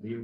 ये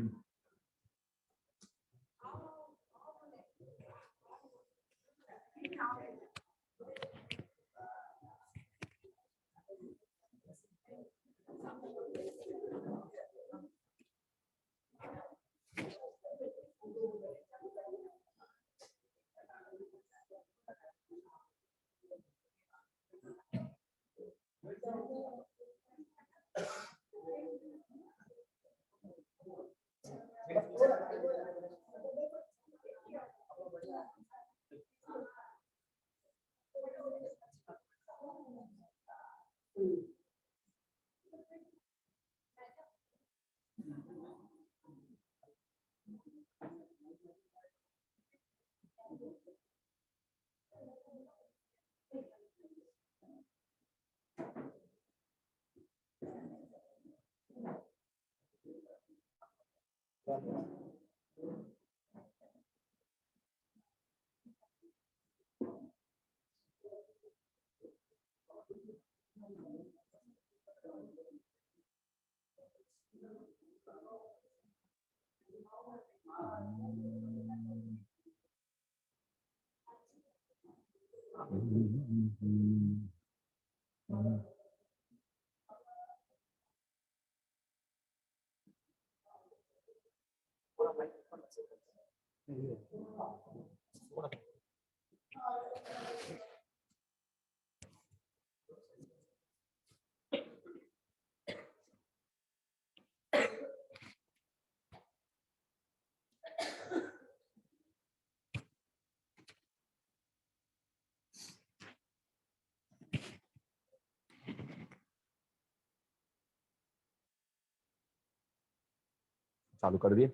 चालू कर दिए।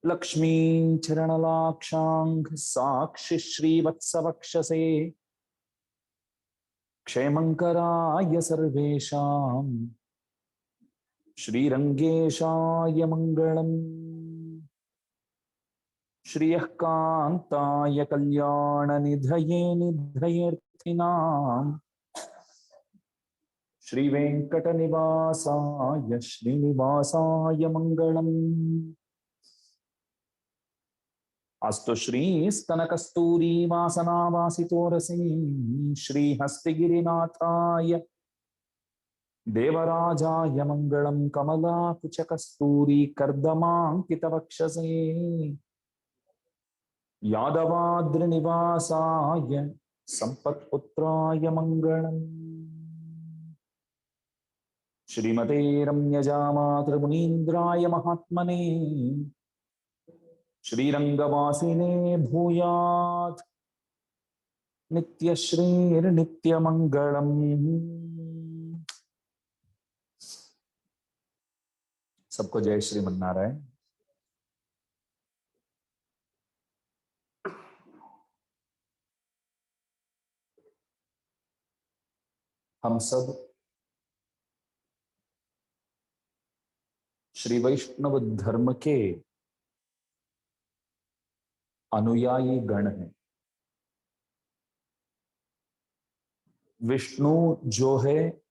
लक्ष्मी चरणलाक्षांग साक्षि श्रीवत्सवक्षसे क्षेमंकराय सर्वेषां श्रीरंगेशाय मंगलम्। श्रियः कान्ताय कल्याणनिधये निधयेऽर्थिनाम् श्रीवेंकटनिवासाय श्रीनिवासाय मंगलम्। अस्तु श्रीस्तनकस्तूरी वासनावासितोरसी श्रीहस्तिगिरिनाथाय देवराजाय मंगलम्। कमलाकुचकस्तूरी कर्दमाङ्कितवक्षसे यादवाद्रिनिवासाय संपत्पुत्राय मंगलम्। श्रीमते रम्यजामातृमुनीन्द्राय महात्मने श्रीरंगवासिने भूयात् नित्यश्रीर्नित्यमंगलम्। सबको जय श्रीमन्नारायण। हम सब श्री वैष्णव धर्म के अनुयायी गण हैं। विष्णु जो है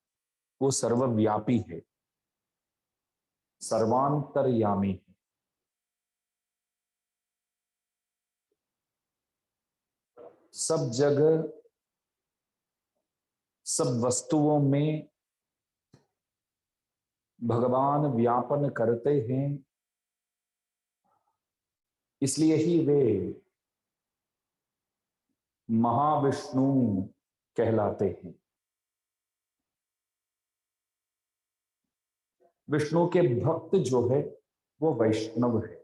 वो सर्वव्यापी है, सर्वांतरयामी है। सब जगह सब वस्तुओं में भगवान व्यापन करते हैं, इसलिए ही वे महाविष्णु कहलाते हैं। विष्णु के भक्त जो है वो वैष्णव है।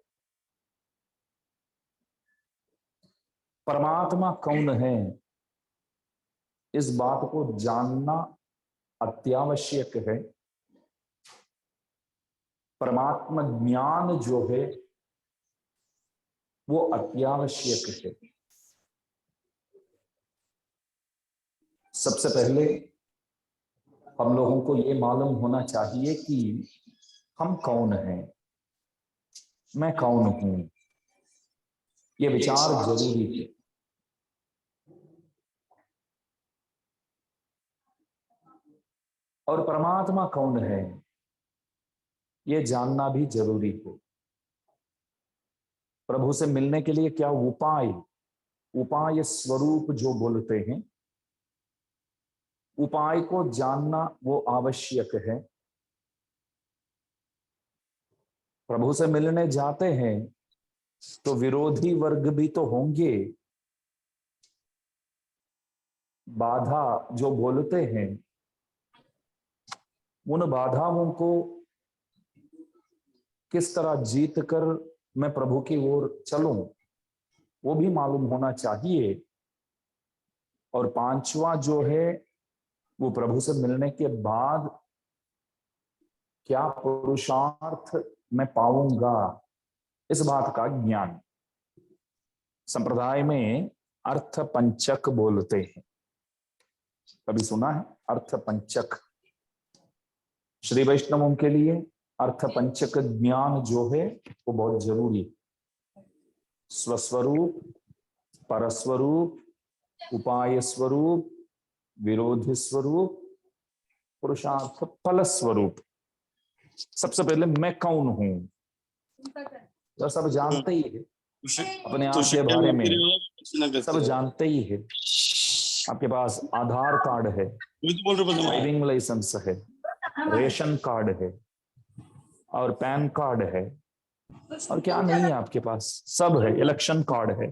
परमात्मा कौन है, इस बात को जानना अत्यावश्यक है। परमात्मा ज्ञान जो है वो अत्यावश्यक है। सबसे पहले हम लोगों को ये मालूम होना चाहिए कि हम कौन हैं, मैं कौन हूं। ये विचार जरूरी है। और परमात्मा कौन है ये जानना भी जरूरी है। प्रभु से मिलने के लिए क्या उपाय, उपाय स्वरूप जो बोलते हैं, उपाय को जानना वो आवश्यक है। प्रभु से मिलने जाते हैं तो विरोधी वर्ग भी तो होंगे, बाधा जो बोलते हैं, उन बाधाओं को किस तरह जीत कर मैं प्रभु की ओर चलूं वो भी मालूम होना चाहिए। और पांचवा जो है वो प्रभु से मिलने के बाद क्या पुरुषार्थ मैं पाऊंगा, इस बात का ज्ञान। संप्रदाय में अर्थ पंचक बोलते हैं, कभी सुना है अर्थ पंचक? श्री वैष्णवों के लिए अर्थ पंचक ज्ञान जो है वो बहुत जरूरी है। स्वस्वरूप, परस्वरूप, उपाय स्वरूप, विरोधी स्वरूप, पुरुषार्थ फल स्वरूप। सबसे पहले मैं कौन हूं, तो सब जानते ही है अपने आप के बारे में, सब जानते ही है। आपके पास आधार कार्ड है, ड्राइविंग लाइसेंस है, रेशन कार्ड है और पैन कार्ड है, और क्या नहीं है आपके पास, सब है। इलेक्शन कार्ड है,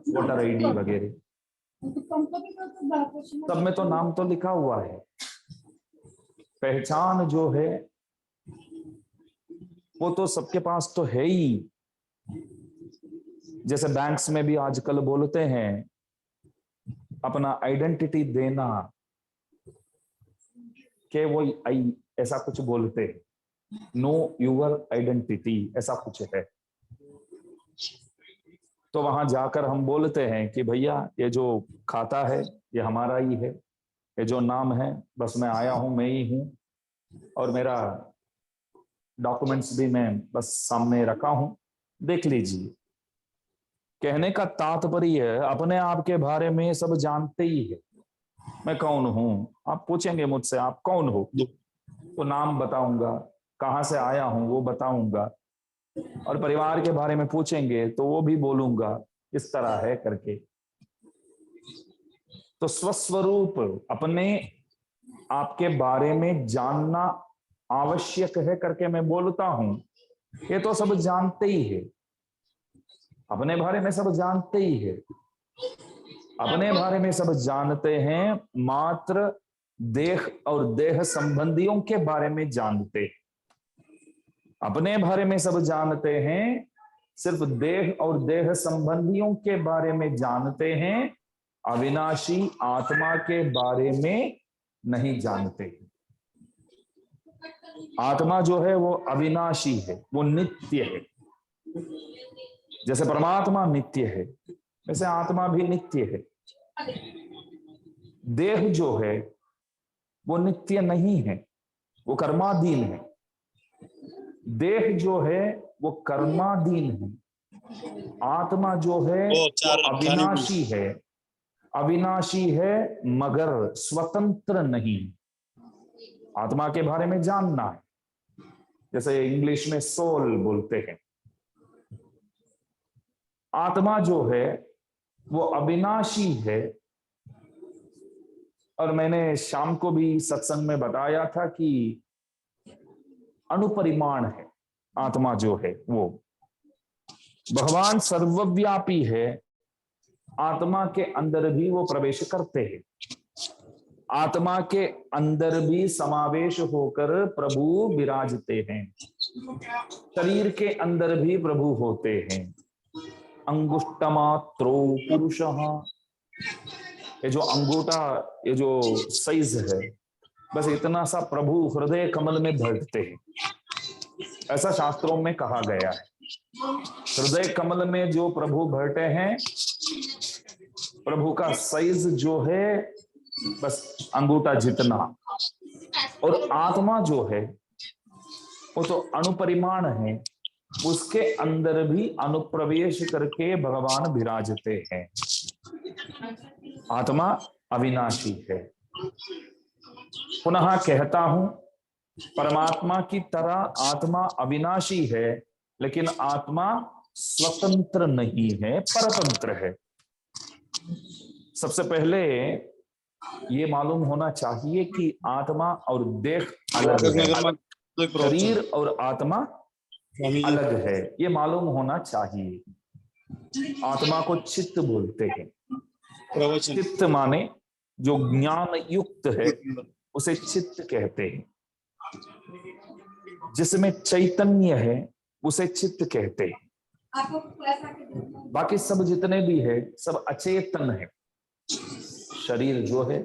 वोटर आईडी वगैरह, सब में तो नाम तो लिखा हुआ है। पहचान जो है वो तो सबके पास तो है ही। जैसे बैंक्स में भी आजकल बोलते हैं अपना आइडेंटिटी देना, के वो ऐसा कुछ बोलते हैं, नो यूर आइडेंटिटी, ऐसा कुछ है। तो वहां जाकर हम बोलते हैं कि भैया ये जो खाता है ये हमारा ही है, ये जो नाम है बस मैं आया हूं, मैं ही हूं, और मेरा डॉक्यूमेंट्स भी मैं बस सामने रखा हूं, देख लीजिए। कहने का तात्पर्य अपने आप के बारे में सब जानते ही है। मैं कौन हूं, आप पूछेंगे मुझसे आप कौन हो, तो नाम बताऊंगा, कहां से आया हूं वो बताऊंगा, और परिवार के बारे में पूछेंगे तो वो भी बोलूंगा, इस तरह है करके। तो स्वस्वरूप अपने आपके बारे में जानना आवश्यक है करके मैं बोलता हूं। ये तो सब जानते ही है, अपने बारे में सब जानते ही है। अपने बारे में सब जानते हैं, मात्र देह और देह संबंधियों के बारे में जानते हैं। अपने बारे में सब जानते हैं, सिर्फ देह और देह संबंधियों के बारे में जानते हैं, अविनाशी आत्मा के बारे में नहीं जानते। आत्मा जो है वो अविनाशी है, वो नित्य है। जैसे परमात्मा नित्य है वैसे आत्मा भी नित्य है। देह जो है वो नित्य नहीं है, वो कर्माधीन है। देह जो है वो कर्माधीन है। आत्मा जो है वो अविनाशी है, अविनाशी है मगर स्वतंत्र नहीं। आत्मा के बारे में जानना है, जैसे इंग्लिश में सोल बोलते हैं। आत्मा जो है वो अविनाशी है, और मैंने शाम को भी सत्संग में बताया था कि अणुपरिमाण है आत्मा जो है वो। भगवान सर्वव्यापी है, आत्मा के अंदर भी वो प्रवेश करते हैं। आत्मा के अंदर भी समावेश होकर प्रभु विराजते हैं। शरीर के अंदर भी प्रभु होते हैं। अंगुष्टमात्रो पुरुषः। ये जो अंगूठा, ये जो साइज है, बस इतना सा प्रभु हृदय कमल में भरते हैं, ऐसा शास्त्रों में कहा गया है। हृदय कमल में जो प्रभु भरते हैं, प्रभु का साइज जो है बस अंगूठा जितना, और आत्मा जो है वो तो अणुपरिमाण है, उसके अंदर भी अनुप्रवेश करके भगवान विराजते हैं। आत्मा अविनाशी है। पुनः कहता हूं, परमात्मा की तरह आत्मा अविनाशी है, लेकिन आत्मा स्वतंत्र नहीं है, परतंत्र है। सबसे पहले ये मालूम होना चाहिए कि आत्मा और देह अलग है, शरीर और आत्मा अलग है, ये मालूम होना चाहिए। आत्मा को चित्त बोलते हैं। चित्त माने जो ज्ञान युक्त है उसे चित्त कहते हैं। जिसमें चैतन्य है उसे चित्त कहते हैं। बाकी सब जितने भी है सब अचेतन है। शरीर जो है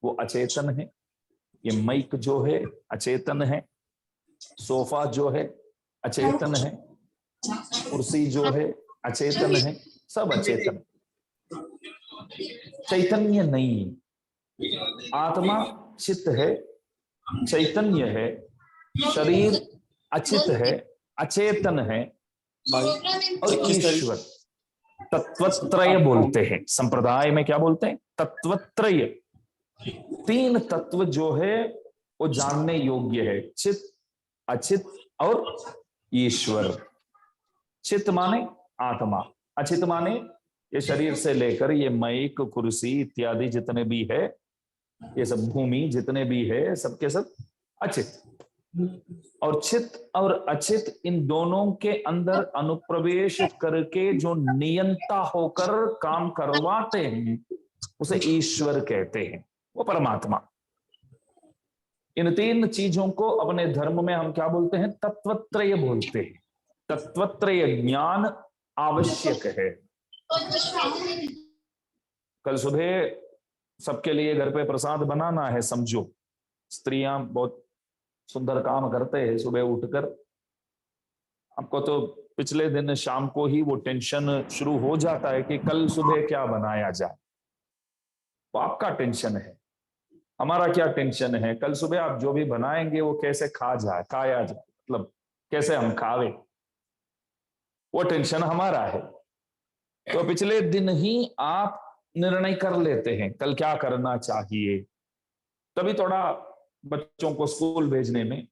वो अचेतन है, ये माइक जो है अचेतन है, सोफा जो है अचेतन है, कुर्सी जो है अचेतन है, सब अचेतन। चैतन्य नहीं। आत्मा चित्त है, चैतन्य है, शरीर अचित है, अचेतन है, और ईश्वर। तत्वत्रय बोलते हैं संप्रदाय में। क्या बोलते हैं? तत्वत्रय। तीन तत्व जो है वो जानने योग्य है, चित, अचित और ईश्वर। चित माने आत्मा, अचित माने ये शरीर से लेकर ये माइक, कुर्सी इत्यादि जितने भी है, ये सब भूमि जितने भी है, सबके सब अचित। और चित और अचित इन दोनों के अंदर अनुप्रवेश करके जो नियंता होकर काम करवाते हैं उसे ईश्वर कहते हैं, वो परमात्मा। इन तीन चीजों को अपने धर्म में हम क्या बोलते हैं? तत्वत्रय बोलते हैं। तत्वत्रय ज्ञान आवश्यक है। कल सुबह सबके लिए घर पे प्रसाद बनाना है, समझो। स्त्रियां बहुत सुंदर काम करते हैं सुबह उठकर। आपको तो पिछले दिन शाम को ही वो टेंशन शुरू हो जाता है कि कल सुबह क्या बनाया जाए। वो आपका टेंशन है, हमारा क्या टेंशन है? कल सुबह आप जो भी बनाएंगे वो कैसे खाया जाए, मतलब कैसे हम खावे, वो टेंशन हमारा है। तो पिछले दिन ही आप निर्णय कर लेते हैं कल क्या करना चाहिए। तभी थोड़ा बच्चों को स्कूल भेजने में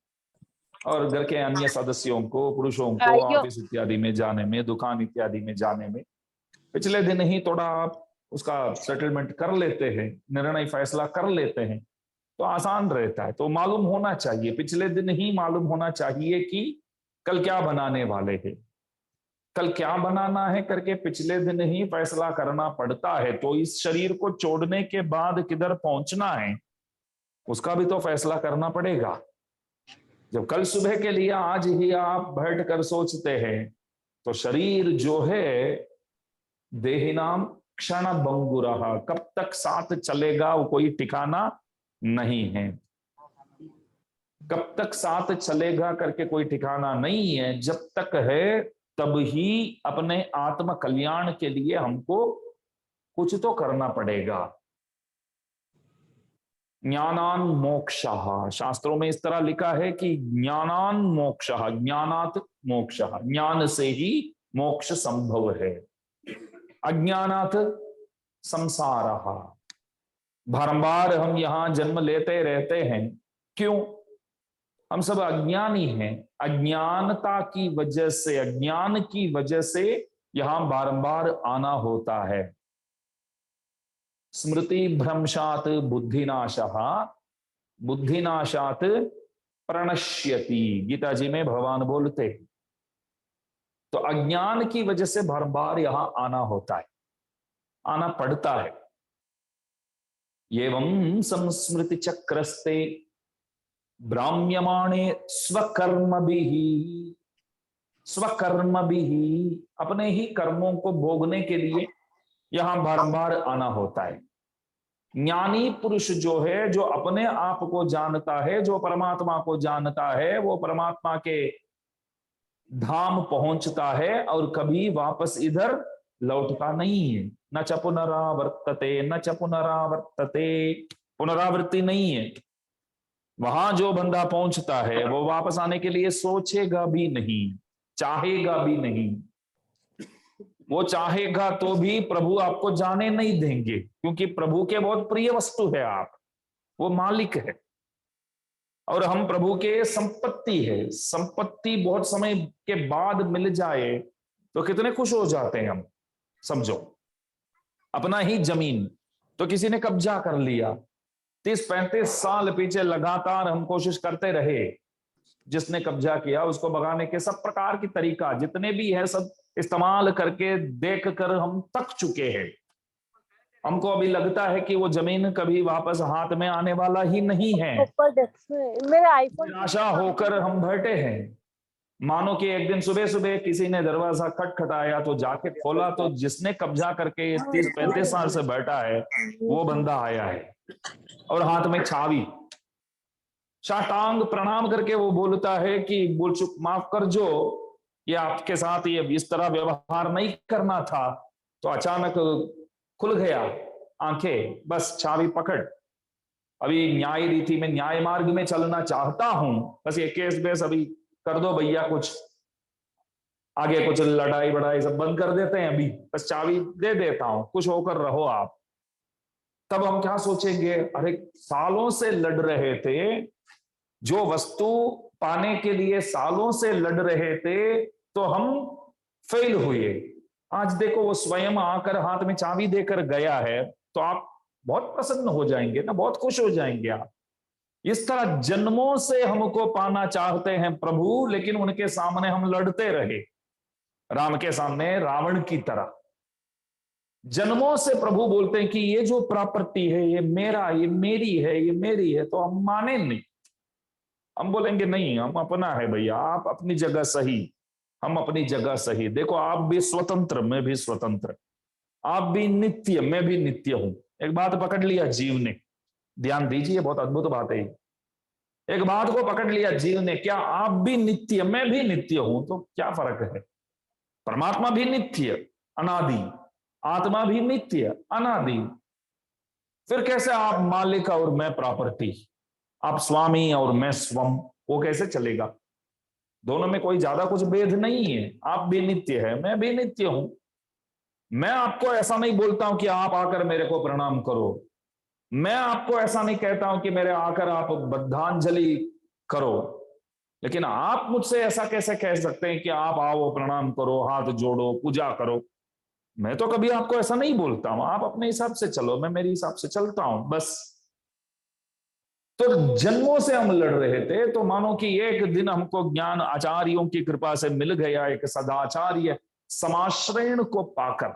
और घर के अन्य सदस्यों को, पुरुषों को ऑफिस इत्यादि में जाने में, दुकान इत्यादि में जाने में पिछले दिन ही थोड़ा आप उसका सेटलमेंट कर लेते हैं, निर्णय फैसला कर लेते हैं, तो आसान रहता है। तो मालूम होना चाहिए, पिछले दिन ही मालूम होना चाहिए कि कल क्या बनाने वाले हैं, कल क्या बनाना है करके पिछले दिन ही फैसला करना पड़ता है। तो इस शरीर को छोड़ने के बाद किधर पहुंचना है उसका भी तो फैसला करना पड़ेगा। जब कल सुबह के लिए आज ही आप बैठ कर सोचते हैं तो शरीर जो है देहिनाम क्षण भंगुरः, कब तक साथ चलेगा वो कोई ठिकाना नहीं है। कब तक साथ चलेगा करके कोई ठिकाना नहीं है। जब तक है तब ही अपने आत्म कल्याण के लिए हमको कुछ तो करना पड़ेगा। ज्ञानान मोक्षः, शास्त्रों में इस तरह लिखा है कि ज्ञानान मोक्षः, ज्ञानात मोक्षः, ज्ञान से ही मोक्ष संभव है। अज्ञानात संसारः, बारंबार हम यहां जन्म लेते रहते हैं। क्यों? हम सब अज्ञानी हैं। अज्ञानता की वजह से, अज्ञान की वजह से यहां बारंबार आना होता है। स्मृति भ्रंशात बुद्धिनाशः, बुद्धिनाशात प्रणश्यति, गीता जी में भगवान बोलते हैं। तो अज्ञान की वजह से बारंबार यहां आना होता है, आना पड़ता है। एवं संस्मृति चक्रस्ते ब्राह्म्यमाणे स्वकर्म भी, स्वकर्म भी ही, अपने ही कर्मों को भोगने के लिए यहां बारंबार आना होता है। ज्ञानी पुरुष जो है, जो अपने आप को जानता है, जो परमात्मा को जानता है, वो परमात्मा के धाम पहुंचता है और कभी वापस इधर लौटता नहीं है। न च पुनरावर्तते, न च पुनरावर्तते, पुनरावृत्ति नहीं है। वहां जो बंदा पहुंचता है वो वापस आने के लिए सोचेगा भी नहीं, चाहेगा भी नहीं। वो चाहेगा तो भी प्रभु आपको जाने नहीं देंगे, क्योंकि प्रभु के बहुत प्रिय वस्तु है आप, वो मालिक है और हम प्रभु के संपत्ति है। संपत्ति बहुत समय के बाद मिल जाए तो कितने खुश हो जाते हैं हम। समझो, अपना ही जमीन तो किसी ने कब्जा कर लिया, 30-35 साल पीछे लगातार हम कोशिश करते रहे, जिसने कब्जा किया उसको भगाने के सब प्रकार की तरीका जितने भी है सब इस्तेमाल करके देख कर हम थक चुके हैं। हमको अभी लगता है कि वो जमीन कभी वापस हाथ में आने वाला ही नहीं है। मेरा आईफोन निराशा होकर हम बैठे हैं। मानो कि एक दिन सुबह सुबह किसी ने दरवाजा खटखटाया तो जाके खोला तो जिसने कब्जा करके 30-35 साल से बैठा है वो बंदा आया है और हाथ में छावी। साष्टांग प्रणाम करके वो बोलता है कि बोल चुक, माफ कर जो, ये आपके साथ ये इस तरह व्यवहार नहीं करना था। तो अचानक खुल गया आंखें, बस छावी पकड़। अभी न्याय रीति में न्याय मार्ग में चलना चाहता हूं, बस ये केस बेस अभी कर दो भैया, कुछ आगे कुछ लड़ाई बड़ाई सब बंद कर देते हैं, अभी बस चाबी दे देता हूं, कुछ होकर रहो आप। तब हम क्या सोचेंगे, अरे सालों से लड़ रहे थे, जो वस्तु पाने के लिए सालों से लड़ रहे थे तो हम फेल हुए। आज देखो वो स्वयं आकर हाथ में चाबी देकर गया है तो आप बहुत प्रसन्न हो जाएंगे ना, बहुत खुश हो जाएंगे आप। इस तरह जन्मों से हमको पाना चाहते हैं प्रभु, लेकिन उनके सामने हम लड़ते रहे, राम के सामने रावण की तरह। जन्मों से प्रभु बोलते हैं कि ये जो प्रॉपर्टी है ये मेरा, ये मेरी है, ये मेरी है, तो हम माने नहीं। हम बोलेंगे नहीं, हम अपना है भैया, आप अपनी जगह सही, हम अपनी जगह सही। देखो आप भी स्वतंत्र, मैं भी स्वतंत्र, आप भी नित्य, मैं भी नित्य हूं। एक बात पकड़ लिया जीव ने, ध्यान दीजिए, बहुत अद्भुत बात है। एक बात को पकड़ लिया जीव ने, क्या आप भी नित्य, मैं भी नित्य हूं, तो क्या फर्क है। परमात्मा भी नित्य अनादि, आत्मा भी नित्य अनादि, फिर कैसे आप मालिक और मैं प्रॉपर्टी, आप स्वामी और मैं स्वम, वो कैसे चलेगा। दोनों में कोई ज्यादा कुछ भेद नहीं है। आप भी नित्य है, मैं भी नित्य हूं। मैं आपको ऐसा नहीं बोलता हूं कि आप आकर मेरे को प्रणाम करो, मैं आपको ऐसा नहीं कहता हूं कि मेरे आकर आप बद्धांजलि करो, लेकिन आप मुझसे ऐसा कैसे कह सकते हैं कि आप आओ प्रणाम करो, हाथ जोड़ो, पूजा करो। मैं तो कभी आपको ऐसा नहीं बोलता हूं, आप अपने हिसाब से चलो, मैं मेरे हिसाब से चलता हूं, बस। तो जन्मों से हम लड़ रहे थे, तो मानो कि एक दिन हमको ज्ञान आचार्यों की कृपा से मिल गया, एक सदाचार्य समाश्रयण को पाकर,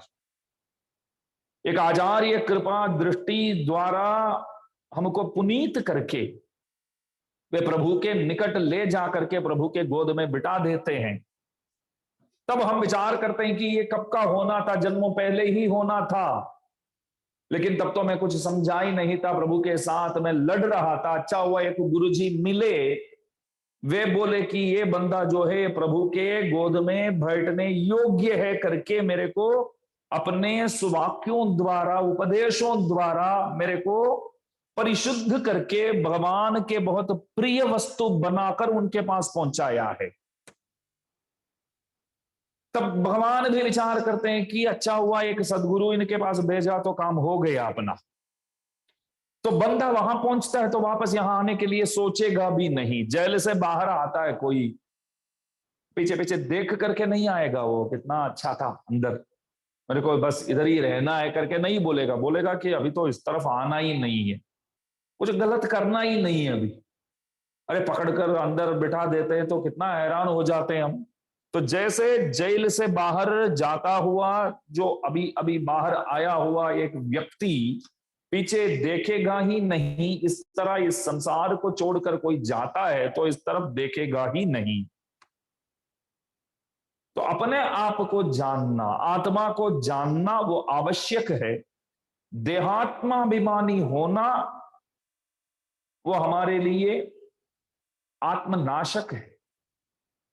एक आचार्य कृपा दृष्टि द्वारा हमको पुनीत करके वे प्रभु के निकट ले जा करके प्रभु के गोद में बिठा देते हैं। तब हम विचार करते हैं कि ये कब का होना था, जन्मों पहले ही होना था, लेकिन तब तो मैं कुछ समझा ही नहीं था, प्रभु के साथ मैं लड़ रहा था। अच्छा हुआ एक गुरुजी मिले, वे बोले कि ये बंदा जो है प्रभु के गोद में बैठने योग्य है करके मेरे को अपने सुवाक्यों द्वारा, उपदेशों द्वारा मेरे को परिशुद्ध करके भगवान के बहुत प्रिय वस्तु बनाकर उनके पास पहुंचाया है। तब भगवान भी विचार करते हैं कि अच्छा हुआ एक सदगुरु इनके पास भेजा तो काम हो गया अपना। तो बंदा वहां पहुंचता है तो वापस यहां आने के लिए सोचेगा भी नहीं। जेल से बाहर आता है कोई, पीछे पीछे देख करके नहीं आएगा, वो कितना अच्छा था अंदर, मेरे को बस इधर ही रहना है करके नहीं बोलेगा। बोलेगा कि अभी तो इस तरफ आना ही नहीं है, कुछ गलत करना ही नहीं है अभी। अरे पकड़कर अंदर बिठा देते हैं तो कितना हैरान हो जाते हैं हम। तो जैसे जेल से बाहर जाता हुआ जो अभी अभी बाहर आया हुआ एक व्यक्ति पीछे देखेगा ही नहीं, इस तरह इस संसार को छोड़कर कोई जाता है तो इस तरफ देखेगा ही नहीं। तो अपने आप को जानना, आत्मा को जानना वो आवश्यक है। देहात्माभिमानी होना वो हमारे लिए आत्मनाशक है।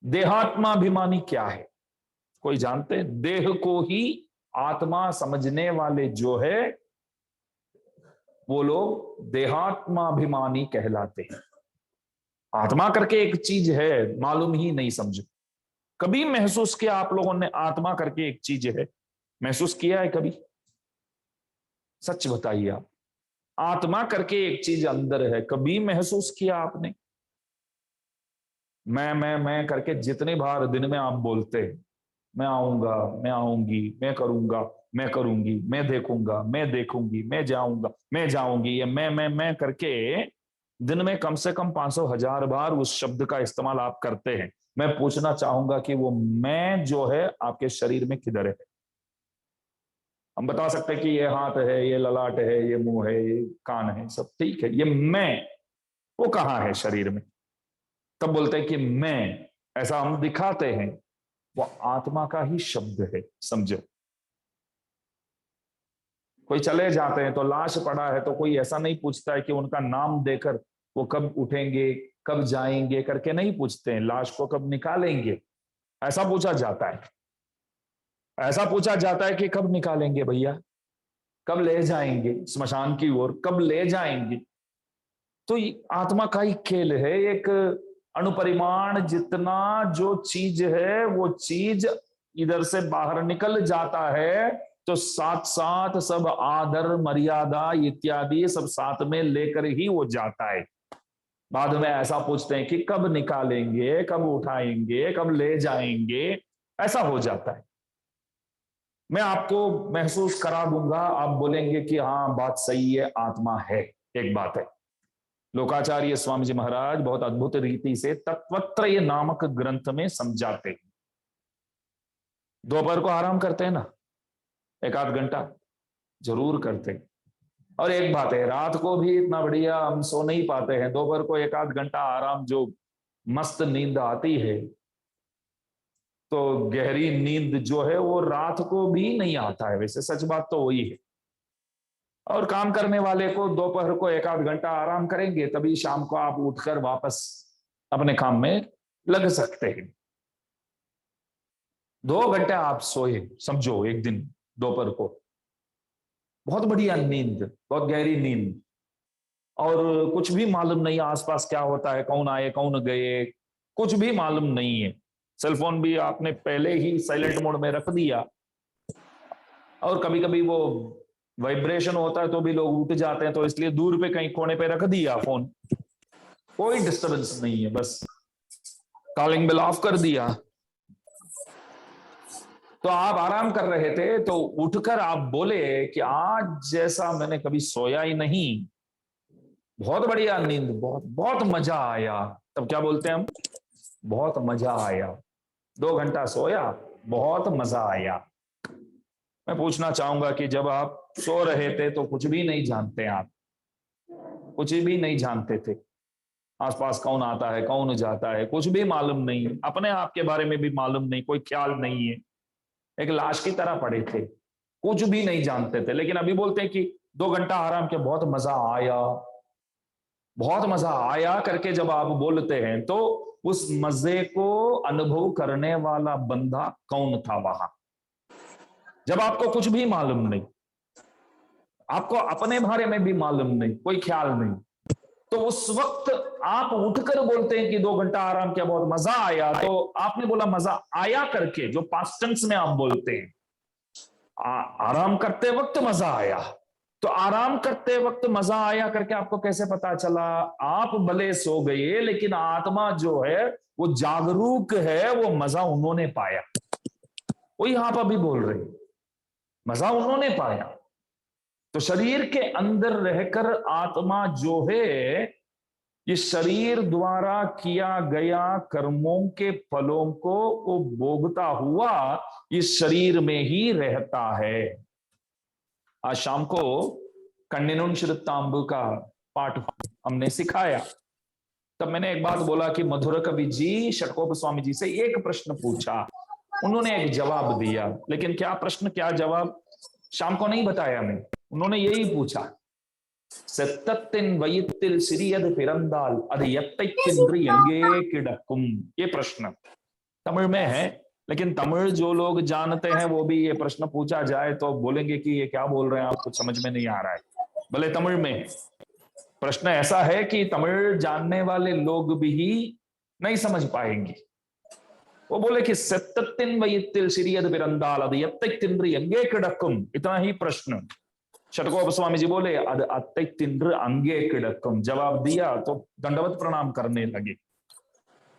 देहात्माभिमानी क्या है, कोई जानते हैं? देह को ही आत्मा समझने वाले जो है वो लोग देहात्माभिमानी कहलाते हैं। आत्मा करके एक चीज है, मालूम ही नहीं, समझो। कभी महसूस किया आप लोगों ने आत्मा करके एक चीज है? महसूस किया है कभी? सच बताइए आप, आत्मा करके एक चीज अंदर है, कभी महसूस किया आपने? मैं करके जितनी बार दिन में आप बोलते हैं, मैं आऊंगा, मैं आऊंगी, मैं करूंगा, मैं करूंगी, मैं देखूंगा, मैं देखूंगी, मैं जाऊंगा, मैं जाऊंगी, ये मैं करके दिन में कम से कम 500,000 बार उस शब्द का इस्तेमाल आप करते हैं। मैं पूछना चाहूंगा कि वो मैं जो है आपके शरीर में किधर है? हम बता सकते हैं कि ये हाथ है, ये ललाट है, ये मुंह है, ये कान है, सब ठीक है। ये मैं वो कहाँ है शरीर में? तब बोलते हैं कि मैं, ऐसा हम दिखाते हैं। वो आत्मा का ही शब्द है, समझो। कोई चले जाते हैं तो लाश पड़ा है तो कोई ऐसा नहीं पूछता है कि उनका नाम देकर वो कब उठेंगे, कब जाएंगे करके नहीं पूछते हैं। लाश को कब निकालेंगे ऐसा पूछा जाता है। ऐसा पूछा जाता है कि कब निकालेंगे भैया, कब ले जाएंगे स्मशान की ओर, कब ले जाएंगे? तो आत्मा का ही खेल है। एक अणुपरिमाण जितना जो चीज है वो चीज इधर से बाहर निकल जाता है तो साथ साथ सब आदर मर्यादा इत्यादि सब साथ में लेकर ही वो जाता है। बाद में ऐसा पूछते हैं कि कब निकालेंगे, कब उठाएंगे, कब ले जाएंगे, ऐसा हो जाता है। मैं आपको महसूस करा दूंगा, आप बोलेंगे कि हाँ बात सही है, आत्मा है। एक बात है, लोकाचार्य स्वामी जी महाराज बहुत अद्भुत रीति से तत्वत्रय नामक ग्रंथ में समझाते हैं। दोपहर को आराम करते हैं ना, एक आध घंटा जरूर करते हैं। और एक बात है, रात को भी इतना बढ़िया हम सो नहीं पाते हैं, दोपहर को एक आध घंटा आराम, जो मस्त नींद आती है, तो गहरी नींद जो है वो रात को भी नहीं आता है। वैसे सच बात तो वही है। और काम करने वाले को दोपहर को एक आध घंटा आराम करेंगे तभी शाम को आप उठकर वापस अपने काम में लग सकते हैं। 2 घंटे आप सोए समझो एक दिन दोपहर को, बहुत बढ़िया नींद, बहुत गहरी नींद, और कुछ भी मालूम नहीं आसपास क्या होता है, कौन आए कौन गए, कुछ भी मालूम नहीं है। सेलफोन भी आपने पहले ही साइलेंट मोड में रख दिया, और कभी कभी वो वाइब्रेशन होता है तो भी लोग उठ जाते हैं, तो इसलिए दूर पे कहीं कोने पे रख दिया फोन, कोई डिस्टरबेंस नहीं है, बस कॉलिंग बेल ऑफ कर दिया। तो आप आराम कर रहे थे तो उठकर आप बोले कि आज जैसा मैंने कभी सोया ही नहीं, बहुत बढ़िया नींद, बहुत बहुत मजा आया। तब क्या बोलते हैं हम? बहुत मजा आया। 2 घंटा सोया, बहुत मजा आया। मैं पूछना चाहूंगा कि जब आप सो रहे थे तो कुछ भी नहीं जानते, आप कुछ भी नहीं जानते थे, आसपास कौन आता है कौन जाता है कुछ भी मालूम नहीं, अपने आप के बारे में भी मालूम नहीं, कोई ख्याल नहीं है, एक लाश की तरह पड़े थे, कुछ भी नहीं जानते थे। लेकिन अभी बोलते हैं कि 2 घंटा आराम किया, बहुत मजा आया, बहुत मजा आया करके जब आप बोलते हैं तो उस मजे को अनुभव करने वाला बंदा कौन था वहां? जब आपको कुछ भी मालूम नहीं, आपको अपने बारे में भी मालूम नहीं, कोई ख्याल नहीं, तो उस वक्त आप उठकर बोलते हैं कि 2 घंटा आराम किया, बहुत मजा आया। तो आपने बोला मजा आया करके, जो पास्ट टेंस में आप बोलते हैं, आराम करते वक्त मजा आया, तो आराम करते वक्त मजा आया करके आपको कैसे पता चला? आप भले सो गए लेकिन आत्मा जो है वो जागरूक है, वो मजा उन्होंने पाया। वही आप अभी बोल रहे, मजा उन्होंने पाया। तो शरीर के अंदर रहकर आत्मा जो है, ये शरीर द्वारा किया गया कर्मों के फलों को वो भोगता हुआ इस शरीर में ही रहता है। आज शाम को कन्निनुन श्रुतांबु का पाठ हमने सिखाया, तब मैंने एक बात बोला कि मधुर कवि जी षटकोप स्वामी जी से एक प्रश्न पूछा उन्होंने एक जवाब दिया, लेकिन क्या प्रश्न क्या जवाब शाम को नहीं बताया मैं। उन्होंने यही पूछा, செத்தத்தின் வயிற்றில் சிறியது பிறந்தால் அது எத்தை தின்று எங்கே கிடக்கும்। ये प्रश्न तमिल में है, लेकिन तमिल जो लोग जानते हैं वो भी ये प्रश्न पूछा जाए तो बोलेंगे कि ये क्या बोल रहे हैं आप, कुछ समझ में नहीं आ रहा है। भले तमिल में प्रश्न ऐसा है कि तमिल जानने वाले लोग भी नहीं समझ पाएंगे। वो बोले कि செத்தத்தின் வயிற்றில் சிறியது பிறந்தால் அது எத்தை தின்று எங்கே கிடக்கும், इतना ही प्रश्न। षटकोप स्वामी जी बोले அது அத்தை தின்று அங்கே கிடக்கும்। जवाब दिया तो दंडवत प्रणाम करने लगे।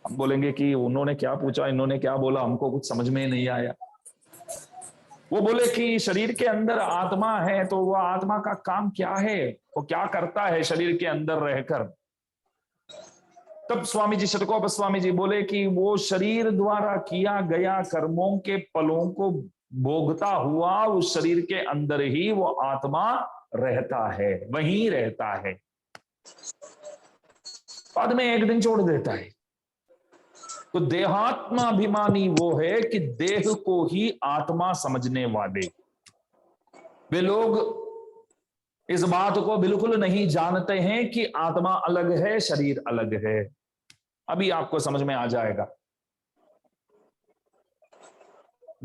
हम बोलेंगे कि उन्होंने क्या पूछा, इन्होंने क्या बोला, हमको कुछ समझ में नहीं आया। वो बोले कि शरीर के अंदर आत्मा है, तो वो आत्मा का काम क्या है, वो क्या करता है शरीर के अंदर रहकर। तब स्वामी जी षटकोप स्वामी जी बोले कि वो शरीर द्वारा किया गया कर्मों के फलों को भोगता हुआ उस शरीर के अंदर ही वो आत्मा रहता है, वहीं रहता है, बाद में एक दिन छोड़ देता है। तो देहात्माभिमानी वो है कि देह को ही आत्मा समझने वाले। वे लोग इस बात को बिल्कुल नहीं जानते हैं कि आत्मा अलग है, शरीर अलग है। अभी आपको समझ में आ जाएगा।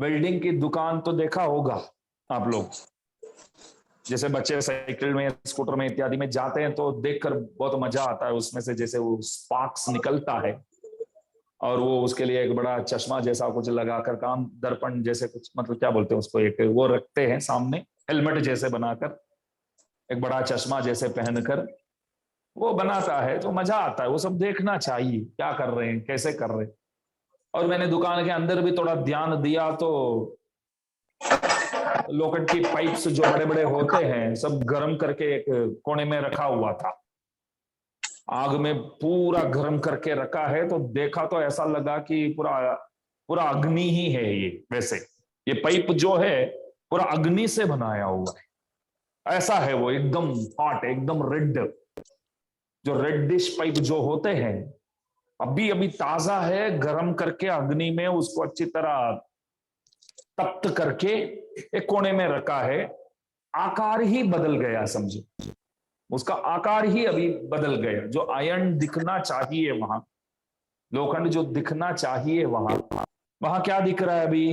वेल्डिंग की दुकान तो देखा होगा आप लोग, जैसे बच्चे साइकिल में स्कूटर में इत्यादि में जाते हैं तो देखकर बहुत मजा आता है। उसमें से जैसे वो स्पार्क्स निकलता है और वो उसके लिए एक बड़ा चश्मा जैसा कुछ लगाकर, काम दर्पण जैसे कुछ, मतलब क्या बोलते हैं उसको, एक वो रखते हैं सामने, हेलमेट जैसे बनाकर, एक बड़ा चश्मा जैसे पहनकर वो बनाता है, तो मजा आता है। वो सब देखना चाहिए, क्या कर रहे हैं, कैसे कर रहे हैं। और मैंने दुकान के अंदर भी थोड़ा ध्यान दिया तो लोखंड की पाइप्स जो बड़े बड़े होते हैं सब गर्म करके एक कोने में रखा हुआ था, आग में पूरा गर्म करके रखा है। तो देखा तो ऐसा लगा कि पूरा पूरा अग्नि ही है ये। वैसे ये पाइप जो है पूरा अग्नि से बनाया हुआ है, ऐसा है वो, एकदम हॉट, एकदम रेड। जो रेडिश पाइप जो होते हैं अभी अभी ताजा है, गर्म करके अग्नि में उसको अच्छी तरह तप्त करके एक कोने में रखा है। आकार ही बदल गया, समझो, उसका आकार ही अभी बदल गया। जो आयरन दिखना चाहिए वहां, लोखंड जो दिखना चाहिए वहां, वहां क्या दिख रहा है अभी?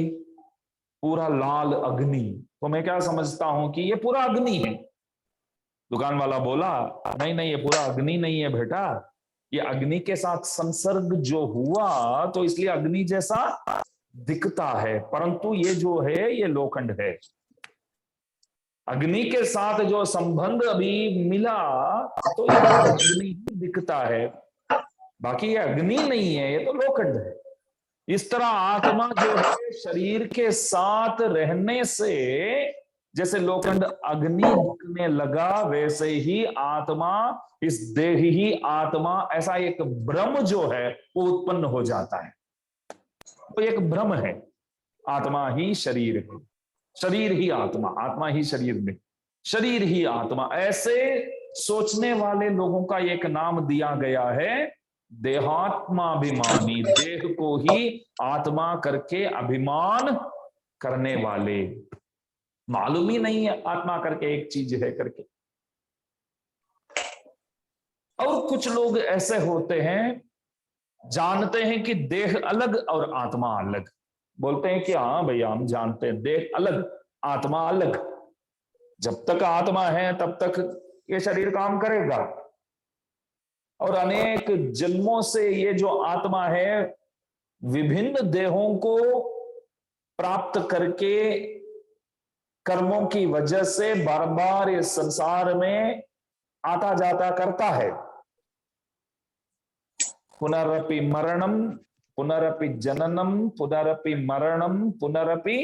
पूरा लाल अग्नि। तो मैं क्या समझता हूं कि ये पूरा अग्नि है। दुकान वाला बोला, नहीं नहीं, ये पूरा अग्नि नहीं है बेटा, ये अग्नि के साथ संसर्ग जो हुआ तो इसलिए अग्नि जैसा दिखता है, परंतु ये जो है ये लोखंड है। अग्नि के साथ जो संबंध अभी मिला तो ये अग्नि ही दिखता है, बाकी ये अग्नि नहीं है, ये तो लोखंड है। इस तरह आत्मा जो है शरीर के साथ रहने से जैसे लोखंड अग्नि दिखने लगा, वैसे ही आत्मा, इस देह ही आत्मा, ऐसा एक भ्रम जो है वो उत्पन्न हो जाता है। तो एक भ्रम है, आत्मा ही शरीर है, शरीर ही आत्मा, आत्मा ही शरीर में, शरीर ही आत्मा। ऐसे सोचने वाले लोगों का एक नाम दिया गया है देहात्माभिमानी, देह को ही आत्मा करके अभिमान करने वाले। मालूम ही नहीं है आत्मा करके एक चीज है करके। और कुछ लोग ऐसे होते हैं, जानते हैं कि देह अलग और आत्मा अलग, बोलते हैं कि हाँ भैया हम जानते हैं देह अलग आत्मा अलग, जब तक आत्मा है तब तक ये शरीर काम करेगा, और अनेक जन्मों से ये जो आत्मा है विभिन्न देहों को प्राप्त करके कर्मों की वजह से बार बार इस संसार में आता जाता करता है। पुनरपि मरणम पुनरपि जननम पुनरपि मरणम पुनरपि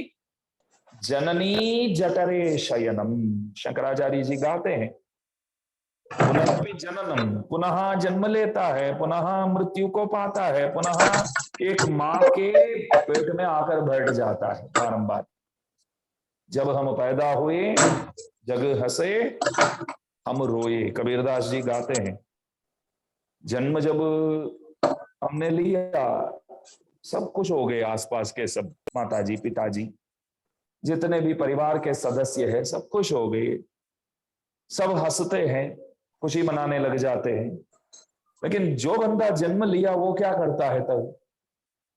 जननी जठरे शयनम। शंकराचार्य जी गाते हैं, पुनरपि जननम, पुनः जन्म लेता है, पुनः मृत्यु को पाता है, पुनः एक मां के पेट में आकर बैठ जाता है बारंबार। जब हम पैदा हुए जग हंसे हम रोए, कबीरदास जी गाते हैं। जन्म जब हमने लिया सब खुश हो गए, आसपास के सब माताजी पिताजी जितने भी परिवार के सदस्य हैं सब खुश हो गए, सब हंसते हैं, खुशी मनाने लग जाते हैं। लेकिन जो बंदा जन्म लिया वो क्या करता है तब?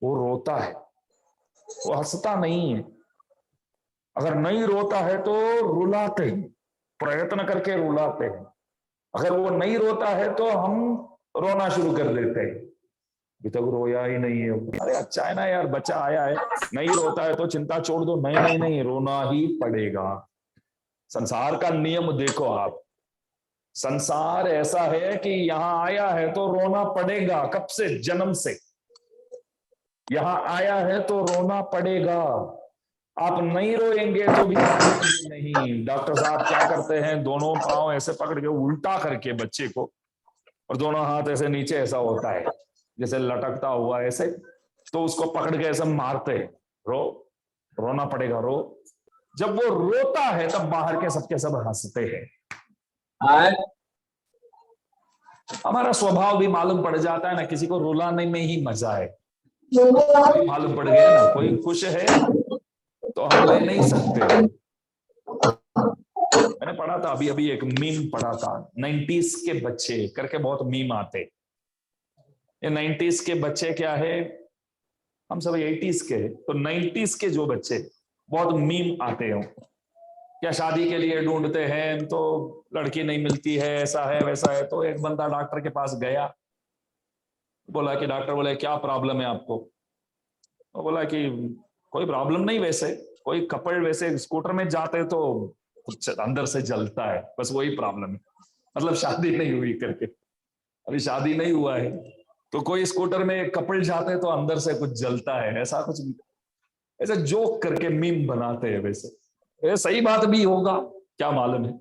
वो रोता है, वो हंसता नहीं है। अगर नहीं रोता है तो रुलाते हैं, प्रयत्न करके रुलाते हैं। अगर वो नहीं रोता है तो हम रोना शुरू कर देते हैं, अभी तक रोया ही नहीं है। अरे अच्छा है ना यार, बच्चा आया है, नहीं रोता है तो चिंता छोड़ दो। नहीं नहीं नहीं, रोना ही पड़ेगा। संसार का नियम देखो आप, संसार ऐसा है कि यहां आया है तो रोना पड़ेगा। कब से? जन्म से यहां आया है तो रोना पड़ेगा। आप नहीं रोएंगे तो भी नहीं। डॉक्टर साहब क्या करते हैं, दोनों पांव ऐसे पकड़ के उल्टा करके बच्चे को, और दोनों हाथ ऐसे नीचे, ऐसा होता है जैसे लटकता हुआ ऐसे, तो उसको पकड़ के ऐसे मारते हैं। रो, रोना पड़ेगा, रो। जब वो रोता है तब बाहर के सबके सब हंसते हैं। हमारा स्वभाव भी मालूम पड़ जाता है ना, किसी को रुलाने में ही मजा है। मालूम पड़ गया ना, कोई खुश है तो हम ले नहीं सकते। मैंने पढ़ा था अभी अभी, एक मीम पढ़ा था, 90s के बच्चे करके बहुत मीम आते। ये 90s के बच्चे क्या है, हम सब 80s के, तो 90s के जो बच्चे बहुत मीम आते हैं। क्या शादी के लिए ढूंढते हैं तो लड़की नहीं मिलती है, ऐसा है वैसा है। तो एक बंदा डॉक्टर के पास गया, बोला कि डॉक्टर, बोले क्या प्रॉब्लम है आपको? तो बोला कि कोई प्रॉब्लम नहीं, वैसे कोई कपल वैसे स्कूटर में जाते तो कुछ अंदर से जलता है, बस वही प्रॉब्लम है। मतलब शादी नहीं हुई करके, अभी शादी नहीं हुआ है तो कोई स्कूटर में कपल जाते तो अंदर से कुछ जलता है, ऐसा कुछ ऐसे जोक करके मीम बनाते हैं। वैसे सही बात भी होगा, क्या मालूम है।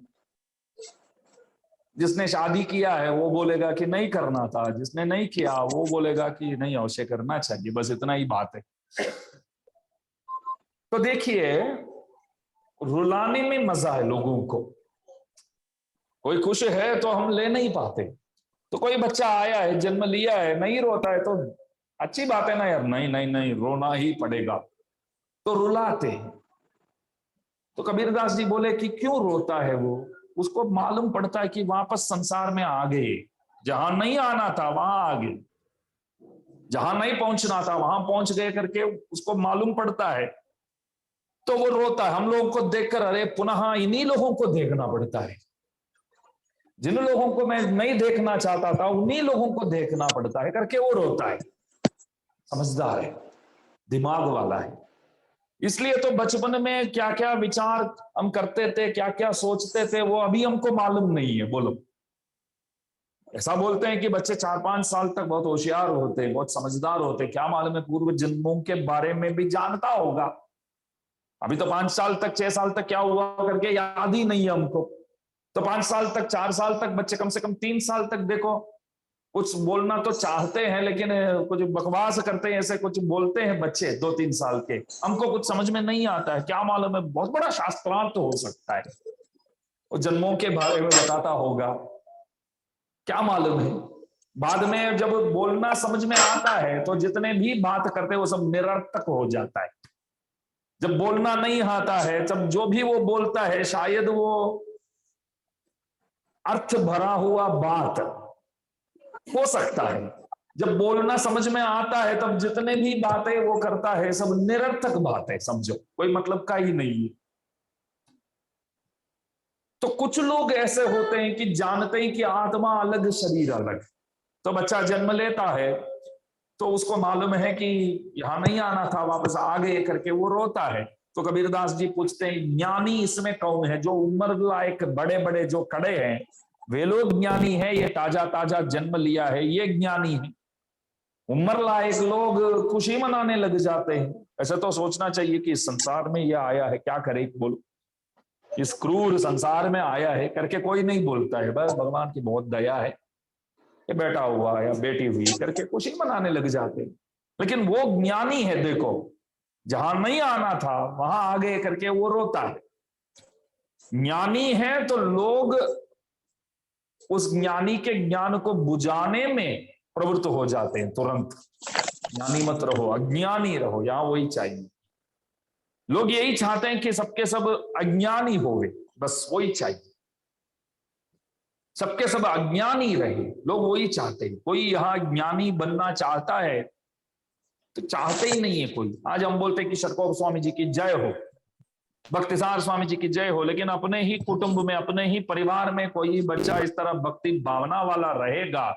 जिसने शादी किया है वो बोलेगा कि नहीं करना था, जिसने नहीं किया वो बोलेगा कि नहीं अवश्य करना चाहिए, बस इतना ही बात है। तो देखिए, रुलाने में मजा है लोगों को। कोई खुश है तो हम ले नहीं पाते। तो कोई बच्चा आया है, जन्म लिया है, नहीं रोता है तो अच्छी बात है ना यार, नहीं नहीं नहीं रोना ही पड़ेगा, तो रुलाते हैं। तो कबीरदास जी बोले कि क्यों रोता है वो? उसको मालूम पड़ता है कि वापस संसार में आ गए, जहां नहीं आना था वहां आ गए, जहां नहीं पहुंचना था वहां पहुंच गए करके उसको मालूम पड़ता है। तो वो रोता है। हम लोगों को देखकर अरे पुनः इन्हीं लोगों को देखना पड़ता है, जिन लोगों को मैं नहीं देखना चाहता था उन्हीं लोगों को देखना पड़ता है करके वो रोता है। समझदार है, दिमाग वाला है। इसलिए तो बचपन में क्या क्या विचार हम करते थे, क्या क्या सोचते थे, वो अभी हमको मालूम नहीं है। बोलो, ऐसा बोलते हैं कि बच्चे 4-5 साल तक बहुत होशियार होते हैं, बहुत समझदार होते हैं, क्या मालूम है पूर्व जन्मों के बारे में भी जानता होगा। अभी तो 5 साल तक 6 साल तक क्या हुआ करके याद ही नहीं है हमको। तो 5 साल तक 4 साल तक बच्चे, कम से कम 3 साल तक देखो, कुछ बोलना तो चाहते हैं लेकिन कुछ बकवास करते हैं, ऐसे कुछ बोलते हैं बच्चे 2-3 साल के, हमको कुछ समझ में नहीं आता है, क्या मालूम है बहुत बड़ा शास्त्रार्थ तो हो सकता है, वो जन्मों के बारे में बताता होगा, क्या मालूम है। बाद में जब बोलना समझ में आता है तो जितने भी बात करते हैं वो सब निरर्थक हो जाता है। जब बोलना नहीं आता है तब जो भी वो बोलता है शायद वो अर्थ भरा हुआ बात हो सकता है। जब बोलना समझ में आता है तब जितने भी बातें वो करता है सब निरर्थक बातें, समझो कोई मतलब का ही नहीं है। तो कुछ लोग ऐसे होते हैं कि जानते हैं कि आत्मा अलग शरीर अलग। तो बच्चा जन्म लेता है तो उसको मालूम है कि यहां नहीं आना था, वापस आ गए करके वो रोता है। तो कबीरदास जी पूछते हैं ज्ञानी इसमें कौन है? जो उम्र लायक बड़े बड़े जो खड़े हैं वे लोग ज्ञानी है, ये ताजा ताजा जन्म लिया है ये ज्ञानी है? उम्र लायक लोग खुशी मनाने लग जाते हैं। ऐसा तो सोचना चाहिए कि इस संसार में यह आया है, क्या करे बोलो, इस क्रूर संसार में आया है करके कोई नहीं बोलता है, बस भगवान की बहुत दया है, ये बेटा हुआ या बेटी हुई करके खुशी मनाने लग जाते हैं। लेकिन वो ज्ञानी है, देखो जहां नहीं आना था वहां आ गए करके वो रोता है। ज्ञानी है तो लोग उस ज्ञानी के ज्ञान को बुझाने में प्रवृत्त हो जाते हैं तुरंत। ज्ञानी मत रहो, अज्ञानी रहो, यहां वही चाहिए। लोग यही चाहते हैं कि सबके सब अज्ञानी होवे, बस वही चाहिए, सबके सब अज्ञानी रहे, लोग वही चाहते हैं। कोई यहां ज्ञानी बनना चाहता है तो चाहते ही नहीं है कोई। आज हम बोलते हैं कि शतकोप स्वामी जी की जय हो, भक्तिसार स्वामी जी की जय हो, लेकिन अपने ही कुटुंब में, अपने ही परिवार में कोई बच्चा इस तरह भक्ति भावना वाला रहेगा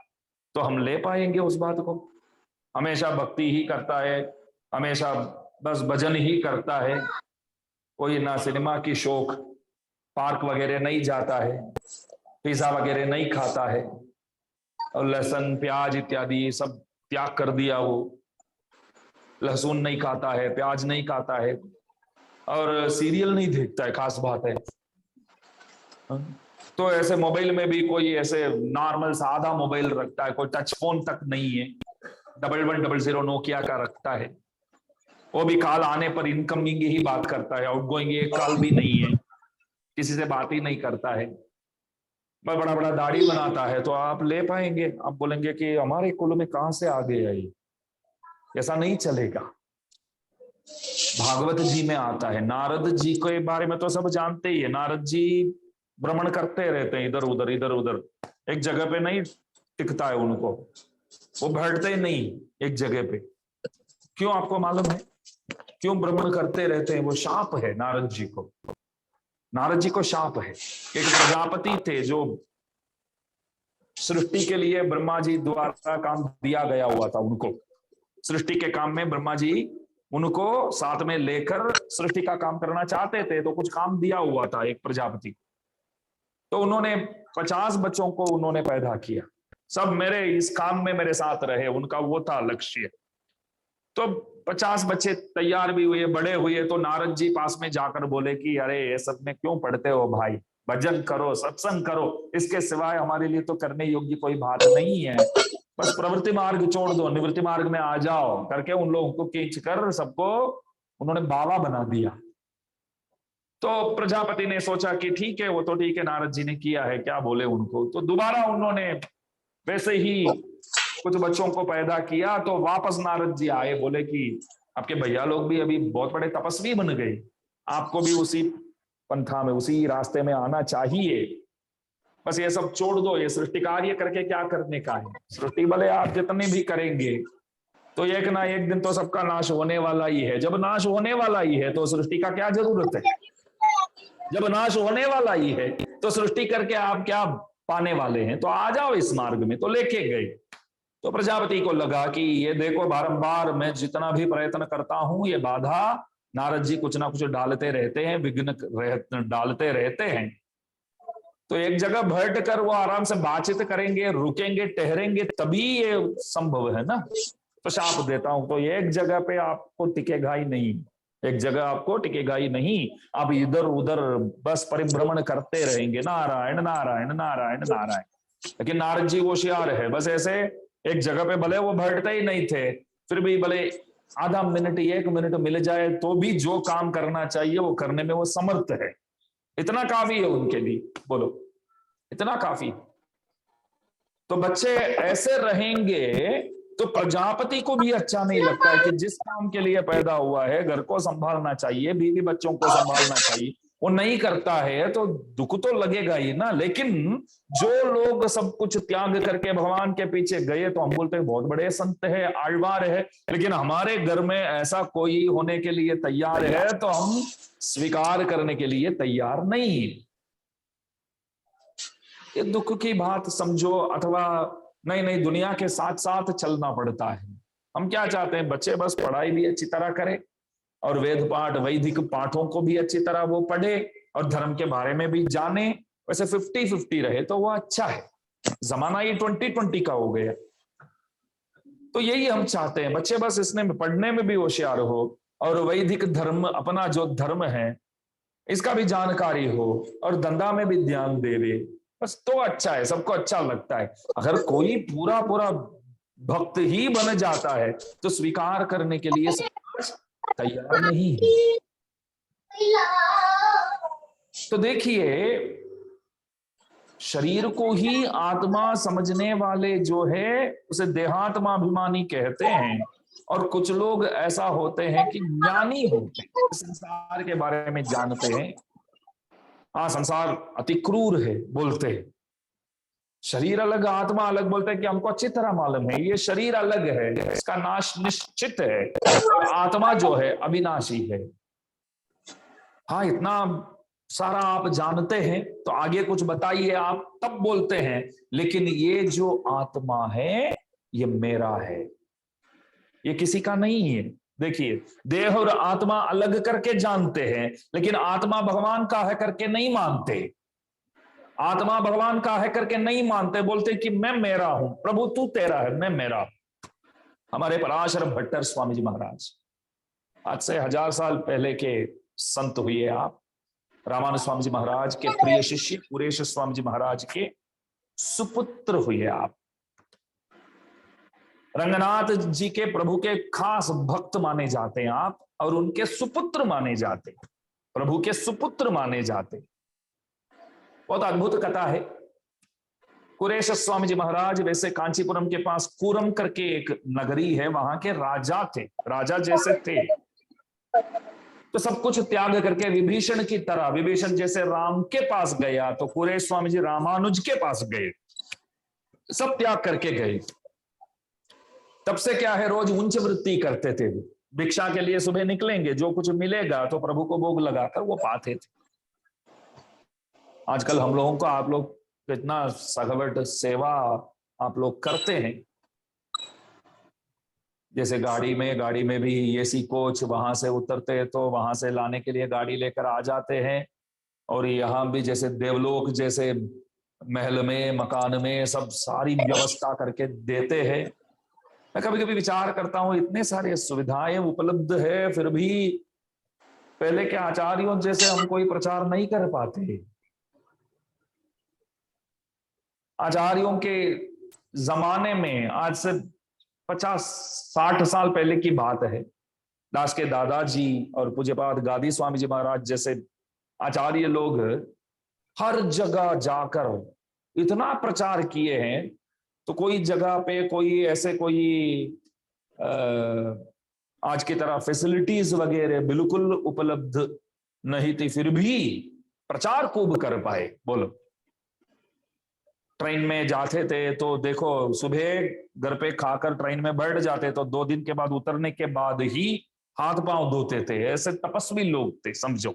तो हम ले पाएंगे उस बात को। हमेशा भक्ति ही करता है, हमेशा बस भजन ही करता है, कोई ना सिनेमा की शौक, पार्क वगैरह नहीं जाता है, पिज्जा वगैरह नहीं खाता है, और लहसुन प्याज इत्यादि सब त्याग कर दिया। वो लहसुन नहीं खाता है, प्याज नहीं खाता है, और सीरियल नहीं देखता है, खास बात है। तो ऐसे मोबाइल में भी कोई ऐसे नॉर्मल सादा मोबाइल रखता है, कोई टच फोन तक नहीं है, 1100 नोकिया का रखता है। वो भी कॉल आने पर इनकमिंग ही बात करता है, आउटगोइंग एक कॉल भी नहीं है, किसी से बात ही नहीं करता है, बड़ा बड़ा दाढ़ी बनाता है। तो आप ले पाएंगे? आप बोलेंगे कि हमारे कुल में कहां से आ गया ये, ऐसा नहीं चलेगा। भागवत जी में आता है, नारद जी के बारे में तो सब जानते ही है। नारद जी भ्रमण करते रहते हैं इधर उधर इधर उधर, एक जगह पे नहीं टिकता है उनको, वो बैठते ही नहीं एक जगह पे। क्यों, आपको मालूम है क्यों भ्रमण करते रहते हैं? वो शाप है नारद जी को, नारद जी को शाप है। एक प्रजापति थे जो सृष्टि के लिए ब्रह्मा जी द्वारा काम दिया गया हुआ था उनको, सृष्टि के काम में ब्रह्मा जी उनको साथ में लेकर सृष्टि का काम करना चाहते थे, तो कुछ काम दिया हुआ था एक प्रजापति। तो उन्होंने 50 बच्चों को उन्होंने पैदा किया, सब मेरे इस काम में मेरे साथ रहे, उनका वो था लक्ष्य। तो 50 बच्चे तैयार भी हुए, बड़े हुए, तो नारद जी पास में जाकर बोले कि अरे ये सब में क्यों पढ़ते हो भाई, भजन करो, सत्संग करो, इसके सिवाय हमारे लिए तो करने योग्य कोई बात नहीं है, बस प्रवृत्ति मार्ग छोड़ दो, निवृत्ति मार्ग में आ जाओ करके उन लोगों को खींच कर सबको उन्होंने बाबा बना दिया। तो प्रजापति ने सोचा कि ठीक है, वो तो ठीक है, नारद जी ने किया है, क्या बोले उनको। तो दोबारा उन्होंने वैसे ही कुछ बच्चों को पैदा किया। तो वापस नारद जी आए, बोले कि आपके भैया लोग भी अभी बहुत बड़े तपस्वी बन गए, आपको भी उसी पंथा में, उसी रास्ते में आना चाहिए, बस ये सब छोड़ दो, ये सृष्टि कार्य करके क्या करने का है, सृष्टि भले आप जितने भी करेंगे तो एक ना एक दिन तो सबका नाश होने वाला ही है। जब नाश होने वाला ही है तो सृष्टि का क्या जरूरत है? जब नाश होने वाला ही है तो सृष्टि करके आप क्या पाने वाले हैं? तो आ जाओ इस मार्ग में। तो लेके गए। तो प्रजापति को लगा कि ये देखो, बारंबार मैं जितना भी प्रयत्न करता हूं, ये बाधा नारद जी कुछ ना कुछ डालते रहते हैं, विघ्न डालते रहते हैं। तो एक जगह बैठ कर वो आराम से बातचीत करेंगे, रुकेंगे, ठहरेंगे, तभी ये संभव है ना। तो शाप देता हूं, तो एक जगह पे आपको टिकेगा ही नहीं, एक जगह आपको टिकेगा ही नहीं। आप इधर उधर बस परिभ्रमण करते रहेंगे, नारायण नारायण नारायण नारायण। लेकिन नारद जी होशियार है, बस ऐसे एक जगह पे भले वो बैठते ही नहीं थे, फिर भी भले आधा मिनट 1 मिनट मिल जाए तो भी जो काम करना चाहिए वो करने में वो समर्थ है। इतना काफी है उनके लिए, बोलो इतना काफी। तो बच्चे ऐसे रहेंगे तो प्रजापति को भी अच्छा नहीं लगता है कि जिस काम के लिए पैदा हुआ है, घर को संभालना चाहिए, बीवी बच्चों को संभालना चाहिए, वो नहीं करता है तो दुख तो लगेगा ही ना। लेकिन जो लोग सब कुछ त्याग करके भगवान के पीछे गए, तो हम बोलते हैं बहुत बड़े संत है, आलवार है, लेकिन हमारे घर में ऐसा कोई होने के लिए तैयार है तो हम स्वीकार करने के लिए तैयार नहीं। ये दुख की बात समझो, अथवा नहीं नहीं दुनिया के साथ साथ चलना पड़ता है। हम क्या चाहते हैं, बच्चे बस पढ़ाई भी अच्छी तरह करें और वेद पाठ वैदिक पाठों को भी अच्छी तरह वो पढ़े और धर्म के बारे में भी जाने। वैसे 50-50 रहे तो वो अच्छा है। जमाना ये 20-20 का हो गया। तो यही हम चाहते हैं, बच्चे बस इसमें पढ़ने में भी होशियार हो और वैदिक धर्म, अपना जो धर्म है इसका भी जानकारी हो और धंधा में भी ध्यान देवे, बस तो अच्छा है, सबको अच्छा लगता है। अगर कोई पूरा पूरा भक्त ही बन जाता है तो स्वीकार करने के लिए समाज तैयार नहीं है। तो देखिए, शरीर को ही आत्मा समझने वाले जो है उसे देहात्मा अभिमानी कहते हैं, और कुछ लोग ऐसा होते हैं कि ज्ञानी होते हैं, संसार के बारे में जानते हैं। हाँ, संसार अति क्रूर है बोलते हैं, शरीर अलग आत्मा अलग बोलते हैं कि हमको अच्छी तरह मालूम है ये शरीर अलग है, इसका नाश निश्चित है, और आत्मा जो है अविनाशी है। हाँ, इतना सारा आप जानते हैं तो आगे कुछ बताइए, आप तब बोलते हैं लेकिन ये जो आत्मा है ये मेरा है, ये किसी का नहीं है। देखिए, देह और आत्मा अलग करके जानते हैं, लेकिन आत्मा भगवान का है करके नहीं मानते। आत्मा भगवान का है करके नहीं मानते, बोलते कि मैं मेरा हूं, प्रभु तू तेरा है, मैं मेरा। हमारे पराशर भट्टर स्वामी जी महाराज, आज से 1000 साल पहले के संत हुए आप, रामानुज स्वामी जी महाराज के प्रिय शिष्य पुरेश स्वामी जी महाराज के सुपुत्र हुए आप। रंगनाथ जी के प्रभु के खास भक्त माने जाते हैं आप, और उनके सुपुत्र माने जाते, प्रभु के सुपुत्र माने जाते। बहुत अद्भुत कथा है। कुरेश स्वामी जी महाराज वैसे कांचीपुरम के पास कूरम करके एक नगरी है, वहां के राजा थे, राजा जैसे थे, तो सब कुछ त्याग करके विभीषण की तरह, विभीषण जैसे राम के पास गया तो कुरेश स्वामी जी रामानुज के पास गए, सब त्याग करके गए। तब से क्या है, रोज उच्च वृत्ति करते थे, भिक्षा के लिए सुबह निकलेंगे, जो कुछ मिलेगा तो प्रभु को भोग लगाकर वो पाते थे। आजकल हम लोगों को, आप लोग इतना सगवट सेवा आप लोग करते हैं, जैसे गाड़ी में भी एसी कोच, वहां से उतरते हैं तो वहां से लाने के लिए गाड़ी लेकर आ जाते हैं, और यहाँ भी जैसे देवलोक जैसे महल में मकान में सब सारी व्यवस्था करके देते हैं। मैं कभी कभी विचार करता हूँ, इतने सारे सुविधाएं उपलब्ध है, फिर भी पहले के आचार्यों जैसे हम कोई प्रचार नहीं कर पाते। आचार्यों के जमाने में, आज से 50-60 साल पहले की बात है, दास के दादाजी और पूज्यपाद गादी स्वामी जी महाराज जैसे आचार्य लोग हर जगह जाकर इतना प्रचार किए हैं, तो कोई जगह पे कोई ऐसे कोई आज की तरह फैसिलिटीज वगैरह बिल्कुल उपलब्ध नहीं थी, फिर भी प्रचार खूब कर पाए। बोलो, ट्रेन में जाते थे तो देखो, सुबह घर पे खाकर ट्रेन में बैठ जाते तो 2 दिन के बाद उतरने के बाद ही हाथ पांव धोते थे। ऐसे तपस्वी लोग थे, समझो,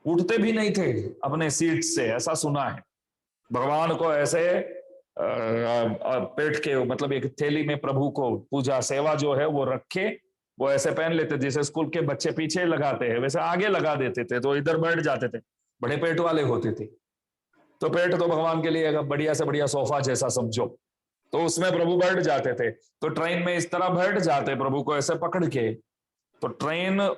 उठते भी नहीं थे अपने सीट से, ऐसा सुना है। भगवान को ऐसे पेट के मतलब एक थैली में प्रभु को पूजा सेवा जो है वो रखे, वो ऐसे पहन लेते, जैसे स्कूल के बच्चे पीछे लगाते हैं वैसे आगे लगा देते थे, तो इधर बैठ जाते थे। बड़े पेट वाले होते थे, तो पेट तो भगवान के लिए बढ़िया से बढ़िया सोफा जैसा समझो, तो उसमें प्रभु बैठ जाते थे। तो ट्रेन में इस तरह बैठ जाते प्रभु को ऐसे पकड़ के, तो ट्रेन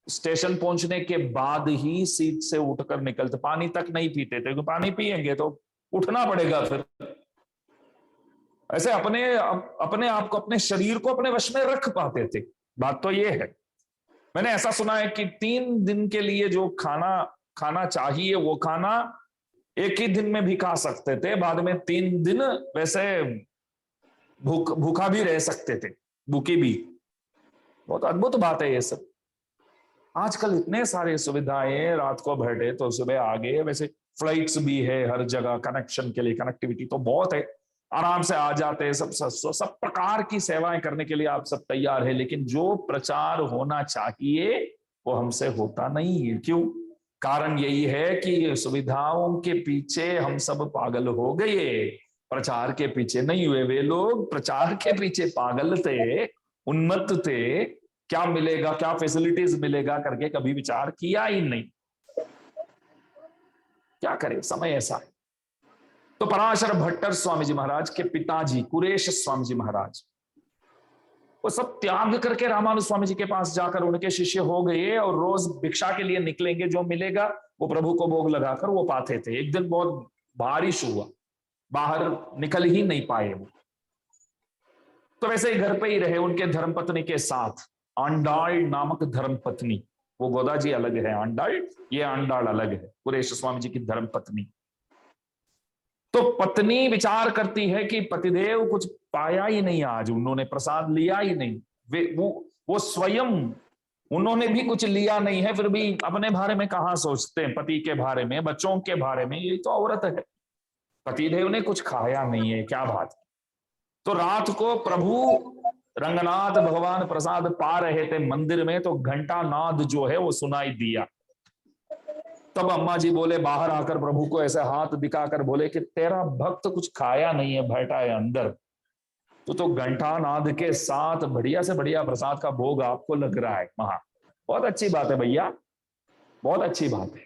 स्टेशन पहुंचने के बाद ही सीट से उठकर निकलते, पानी तक नहीं पीते थे, क्योंकि पानी पिएंगे तो उठना पड़ेगा फिर। ऐसे अपने आप को, अपने शरीर को अपने वश में रख पाते थे। बात तो ये है, मैंने ऐसा सुना है कि 3 दिन के लिए जो खाना चाहिए वो खाना एक ही दिन में भी खा सकते थे, बाद में 3 दिन वैसे भूखा भी रह सकते थे, भूखी भी। बहुत अद्भुत बात है ये सब। आजकल इतने सारे सुविधाएं, रात को बैठे तो सुबह आ गए, वैसे फ्लाइट्स भी है हर जगह, कनेक्शन के लिए कनेक्टिविटी तो बहुत है, आराम से आ जाते हैं। सब प्रकार की सेवाएं करने के लिए आप सब तैयार है, लेकिन जो प्रचार होना चाहिए वो हमसे होता नहीं है। क्यों? कारण यही है कि सुविधाओं के पीछे हम सब पागल हो गए, प्रचार के पीछे नहीं हुए। वे लोग प्रचार के पीछे पागल थे, उन्मत्त थे, क्या मिलेगा, क्या फैसिलिटीज मिलेगा करके कभी विचार किया ही नहीं। क्या करें, समय ऐसा है। तो पराशर भट्टर स्वामी जी महाराज के पिताजी कुरेश स्वामी जी महाराज, वो सब त्याग करके रामानुज स्वामी जी के पास जाकर उनके शिष्य हो गए, और रोज भिक्षा के लिए निकलेंगे, जो मिलेगा वो प्रभु को भोग लगाकर वो पाते थे। एक दिन बहुत बारिश हुआ, बाहर निकल ही नहीं पाए वो, तो वैसे ही घर पे ही रहे उनके धर्मपत्नी के साथ। आंडाल नामक धर्मपत्नी, वो गोदा जी अलग है आंडाल, ये आंडाल अलग है, कुरेश स्वामी जी की धर्मपत्नी। तो पत्नी विचार करती है कि पतिदेव कुछ पाया ही नहीं, आज उन्होंने प्रसाद लिया ही नहीं, वो स्वयं उन्होंने भी कुछ लिया नहीं है, फिर भी अपने बारे में कहां सोचते हैं, पति के बारे में, बच्चों के बारे में। ये तो औरत है, पतिदेव ने कुछ खाया नहीं है, क्या बात है। तो रात को प्रभु रंगनाथ भगवान प्रसाद पा रहे थे मंदिर में, तो घंटा नाद जो है वो सुनाई दिया। तब अम्मा जी बोले, बाहर आकर प्रभु को ऐसे हाथ दिखाकर बोले कि तेरा भक्त कुछ खाया नहीं है, बैठा है अंदर, तो घंटा नाद के साथ बढ़िया से बढ़िया प्रसाद का भोग आपको लग रहा है वहां। बहुत अच्छी बात है भैया, बहुत अच्छी बात है।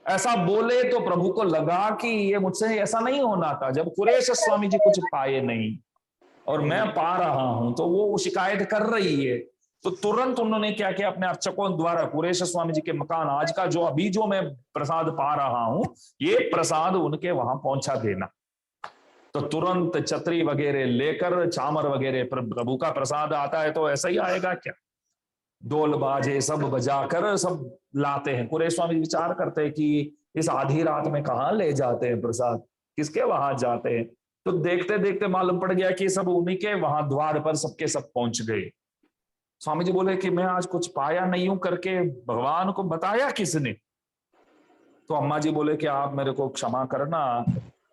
ऐसा बोले तो प्रभु को लगा कि ये मुझसे ऐसा नहीं होना था। जब कुरेश स्वामी जी कुछ पाए नहीं और मैं पा रहा हूं, तो वो शिकायत कर रही है। तो तुरंत उन्होंने क्या किया, अपने अर्चकों द्वारा कुरेश स्वामी जी के मकान, आज का जो अभी जो मैं प्रसाद पा रहा हूं, ये प्रसाद उनके वहां पहुंचा देना। तो तुरंत छतरी वगैरह लेकर, चामर वगैरह, प्रभु का प्रसाद आता है तो ऐसा ही आएगा क्या, ढोल बाजे सब बजाकर सब लाते हैं। कुरेश स्वामी विचार करते हैं कि इस आधी रात में कहाँ ले जाते हैं प्रसाद, किसके वहां जाते हैं। तो देखते देखते मालूम पड़ गया कि सब उन्हीं के वहां द्वार पर सबके सब पहुंच गए। स्वामी जी बोले कि मैं आज कुछ पाया नहीं हूं करके भगवान को बताया किसने। तो अम्मा जी बोले कि आप मेरे को क्षमा करना,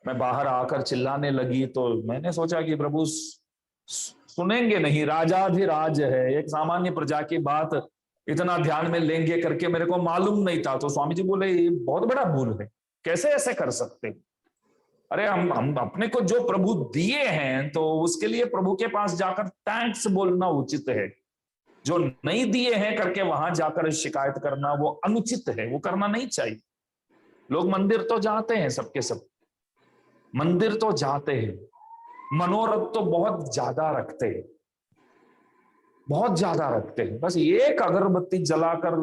मैं बाहर आकर चिल्लाने लगी तो मैंने सोचा कि प्रभु सुनेंगे नहीं, राजाधिराज है, एक सामान्य प्रजा की बात इतना ध्यान में लेंगे करके मेरे को मालूम नहीं था। तो स्वामी जी बोले, ये बहुत बड़ा भूल है, कैसे ऐसे कर सकते। अरे हम अपने को जो प्रभु दिए हैं तो उसके लिए प्रभु के पास जाकर थैंक्स बोलना उचित है। जो नहीं दिए हैं करके वहां जाकर शिकायत करना वो अनुचित है, वो करना नहीं चाहिए। लोग मंदिर तो जाते हैं, सबके सब मंदिर तो जाते हैं, मनोरथ तो बहुत ज्यादा रखते हैं, बहुत ज्यादा रखते हैं। बस एक अगरबत्ती जलाकर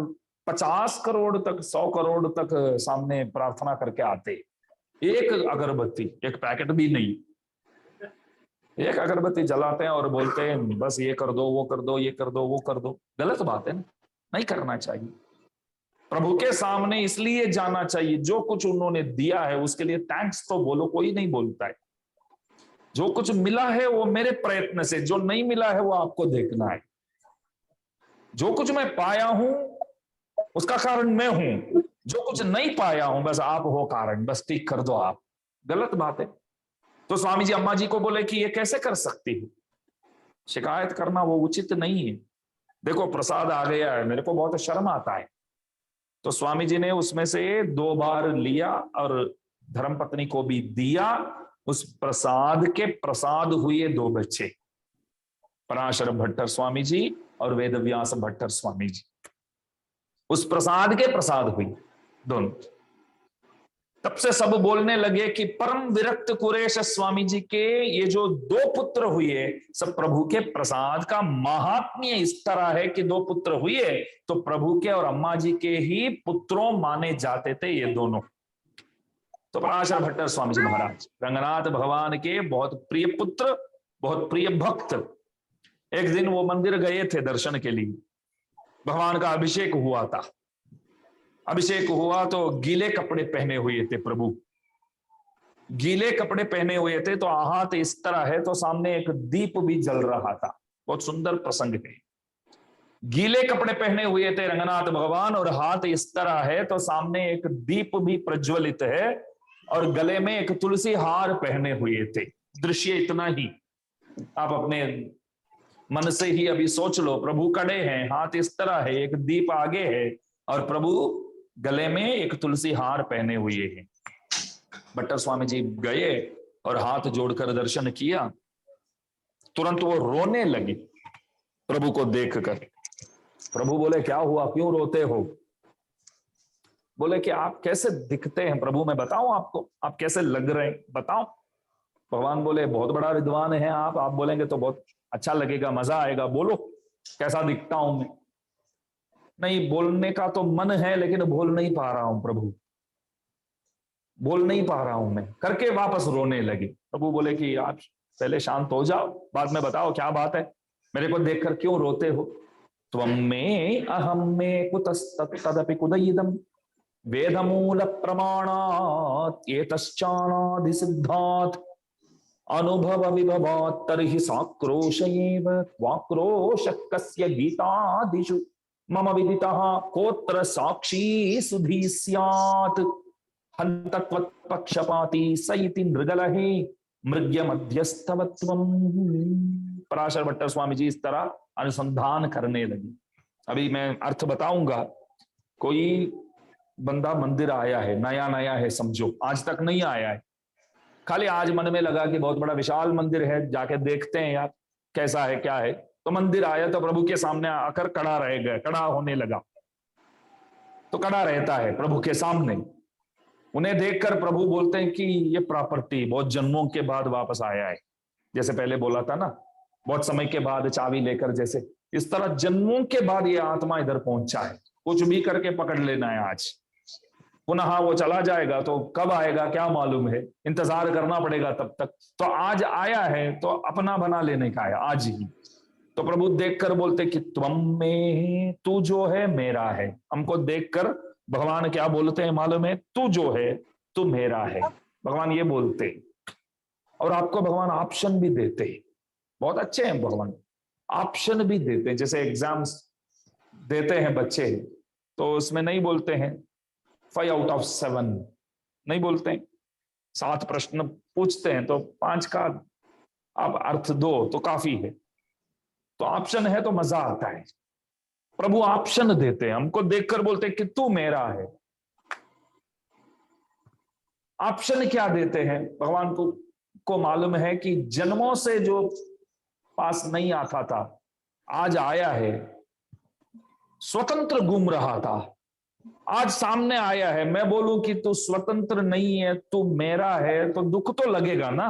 50 करोड़ तक, 100 करोड़ तक सामने प्रार्थना करके आते। एक अगरबत्ती, एक पैकेट भी नहीं, एक अगरबत्ती जलाते हैं और बोलते हैं बस ये कर दो, वो कर दो, ये कर दो, वो कर दो। गलत बात है ना, नहीं करना चाहिए। प्रभु के सामने इसलिए जाना चाहिए, जो कुछ उन्होंने दिया है उसके लिए थैंक्स तो बोलो, कोई नहीं बोलता है। जो कुछ मिला है वो मेरे प्रयत्न से, जो नहीं मिला है वो आपको देखना है। जो कुछ मैं पाया हूं उसका कारण मैं हूं, जो कुछ नहीं पाया हूं बस आप हो कारण, बस ठीक कर दो आप। गलत बात है। तो स्वामी जी अम्मा जी को बोले कि ये कैसे कर सकती है, शिकायत करना वो उचित नहीं है। देखो प्रसाद आ गया है, मेरे को बहुत शर्म आता है। तो स्वामी जी ने उसमें से 2 बार लिया और धर्मपत्नी को भी दिया। उस प्रसाद के प्रसाद हुए 2 बच्चे, पराशर भट्टर स्वामी जी और वेदव्यास भट्टर स्वामी जी। उस प्रसाद के प्रसाद हुई दोनों। तब से सब बोलने लगे कि परम विरक्त कुरेश स्वामी जी के ये जो 2 पुत्र हुए, सब प्रभु के प्रसाद का महात्म्य इस तरह है कि 2 पुत्र हुए तो प्रभु के और अम्मा जी के ही पुत्रों माने जाते थे ये दोनों। तो पराशर भट्टर स्वामी जी महाराज रंगनाथ भगवान के बहुत प्रिय पुत्र, बहुत प्रिय भक्त। एक दिन वो मंदिर गए थे दर्शन के लिए, भगवान का अभिषेक हुआ था। अभिषेक हुआ तो गीले कपड़े पहने हुए थे प्रभु, गीले कपड़े पहने हुए थे। तो हाथ इस तरह है तो सामने एक दीप भी जल रहा था, बहुत सुंदर प्रसंग है। गीले कपड़े पहने हुए थे रंगनाथ भगवान और हाथ इस तरह है तो सामने एक दीप भी प्रज्वलित है और गले में एक तुलसी हार पहने हुए थे। दृश्य इतना ही, आप अपने मन से ही अभी सोच लो। प्रभु खड़े हैं, हाथ इस तरह है, एक दीप आगे है और प्रभु गले में एक तुलसी हार पहने हुए हैं। भट्टर स्वामी जी गए और हाथ जोड़कर दर्शन किया। तुरंत वो रोने लगी प्रभु को देखकर। प्रभु बोले, क्या हुआ, क्यों रोते हो? बोले कि आप कैसे दिखते हैं प्रभु, मैं बताऊं आपको, आप कैसे लग रहे हैं बताओ। भगवान बोले, बहुत बड़ा विद्वान है आप बोलेंगे तो बहुत अच्छा लगेगा, मजा आएगा, बोलो कैसा दिखता हूं मैं। नहीं, बोलने का तो मन है लेकिन बोल नहीं पा रहा हूं प्रभु, बोल नहीं पा रहा हूं मैं, करके वापस रोने लगी। प्रभु बोले कि आप पहले शांत हो जाओ, बाद में बताओ क्या बात है, मेरे को देखकर क्यों रोते हो। त्वं मे अहम मे कुतस्तदपि कुदयिदम वेदमूल प्रमाणात् एतश्चानादि सिद्धात्। अनुभव विभवात् तर्हि साक्रोश एव क्वाक्रोश कस्य गीतादिषु मम विदितः कोत्र साक्षी सुधी स्यात् हन्त त्वत्पक्षपाती स इति नृगलहे मृग्य मध्यस्थवत्वम्। पराशर भट्टर स्वामी जी इस तरह अनुसंधान करने लगे। अभी मैं अर्थ बताऊंगा। कोई बंदा मंदिर आया है, नया नया है, समझो आज तक नहीं आया है, खाली आज मन में लगा कि बहुत बड़ा विशाल मंदिर है, जाके देखते हैं यार कैसा है क्या है। तो मंदिर आया तो प्रभु के सामने आकर खड़ा रह गया, खड़ा होने लगा। तो खड़ा रहता है प्रभु के सामने। उन्हें देखकर प्रभु बोलते हैं कि ये प्रॉपर्टी बहुत जन्मों के बाद वापस आया है। जैसे पहले बोला था ना, बहुत समय के बाद चाबी लेकर, जैसे इस तरह जन्मों के बाद ये आत्मा इधर पहुंचा है। कुछ भी करके पकड़ लेना है आज। पुनः वो चला जाएगा तो कब आएगा क्या मालूम है, इंतजार करना पड़ेगा तब तक। तो आज आया है तो अपना बना लेने का है आज ही। तो प्रभु देखकर बोलते कि त्वम में, तू जो है मेरा है। हमको देखकर भगवान क्या बोलते हैं मालूम है? तू जो है तू मेरा है, भगवान ये बोलते। और आपको भगवान ऑप्शन भी देते हैं, बहुत अच्छे हैं भगवान, ऑप्शन भी देते हैं। जैसे एग्जाम्स देते हैं बच्चे, तो उसमें नहीं बोलते हैं 5 आउट ऑफ 7, नहीं बोलते हैं। 7 प्रश्न पूछते हैं तो 5 का आप अर्थ दो तो काफी है। तो ऑप्शन है तो मजा आता है। प्रभु ऑप्शन देते हैं, हमको देखकर बोलते हैं कि तू मेरा है। ऑप्शन क्या देते हैं भगवान को मालूम है कि जन्मों से जो पास नहीं आता था, आज आया है। स्वतंत्र घूम रहा था, आज सामने आया है। मैं बोलूं कि तू स्वतंत्र नहीं है, तू मेरा है, तो दुख तो लगेगा ना।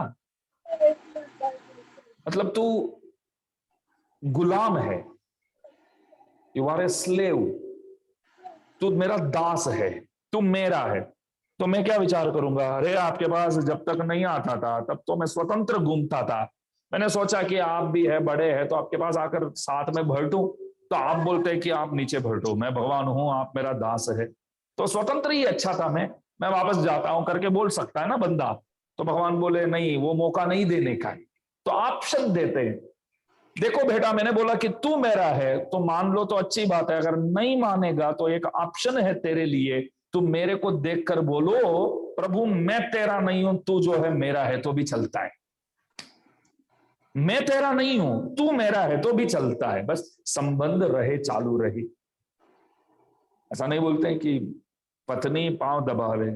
मतलब तू गुलाम है, यू आर ए स्लेव, तू मेरा दास है, तू मेरा है। तो मैं क्या विचार करूंगा, अरे आपके पास जब तक नहीं आता था तब तो मैं स्वतंत्र घूमता था। मैंने सोचा कि आप भी है, बड़े हैं, तो आपके पास आकर साथ में बैठूं। तो आप बोलते हैं कि आप नीचे बैठो, मैं भगवान हूं, आप मेरा दास है। तो स्वतंत्र ही अच्छा था, मैं वापस जाता हूं करके बोल सकता है ना बंदा। तो भगवान बोले नहीं, वो मौका नहीं देने का है। तो ऑप्शन देते हैं, देखो बेटा मैंने बोला कि तू मेरा है तो मान लो तो अच्छी बात है, अगर नहीं मानेगा तो एक ऑप्शन है तेरे लिए। तू मेरे को देखकर बोलो प्रभु मैं तेरा नहीं हूं, तू जो है मेरा है तो भी चलता है। मैं तेरा नहीं हूं, तू मेरा है तो भी चलता है, बस संबंध रहे, चालू रहे। ऐसा नहीं बोलते हैं कि पत्नी पांव दबावे,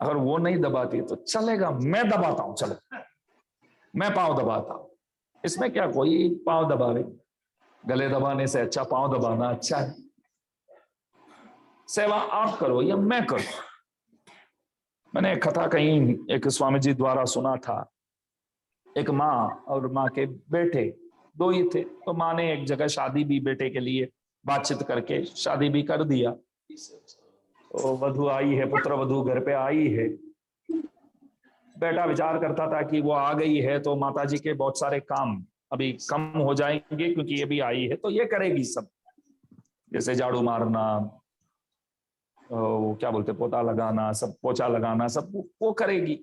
अगर वो नहीं दबाती तो चलेगा, मैं दबाता हूं, चलो मैं पांव दबाता हूं। इसमें क्या कोई पांव दबावे, गले दबाने से अच्छा पांव दबाना अच्छा है। सेवा आप करो या मैं करूं। मैंने एक कथा कहीं एक स्वामी जी द्वारा सुना था। एक माँ और माँ के बेटे 2 ही थे। तो माँ ने एक जगह शादी भी बेटे के लिए बातचीत करके शादी भी कर दिया। तो वधु आई है, पुत्र वधु घर पे आई है। बेटा विचार करता था कि वो आ गई है तो माताजी के बहुत सारे काम अभी कम हो जाएंगे, क्योंकि ये भी आई है तो ये करेगी सब, जैसे झाड़ू मारना, वो क्या बोलते, पोता लगाना, सब पोछा लगाना, सब वो करेगी।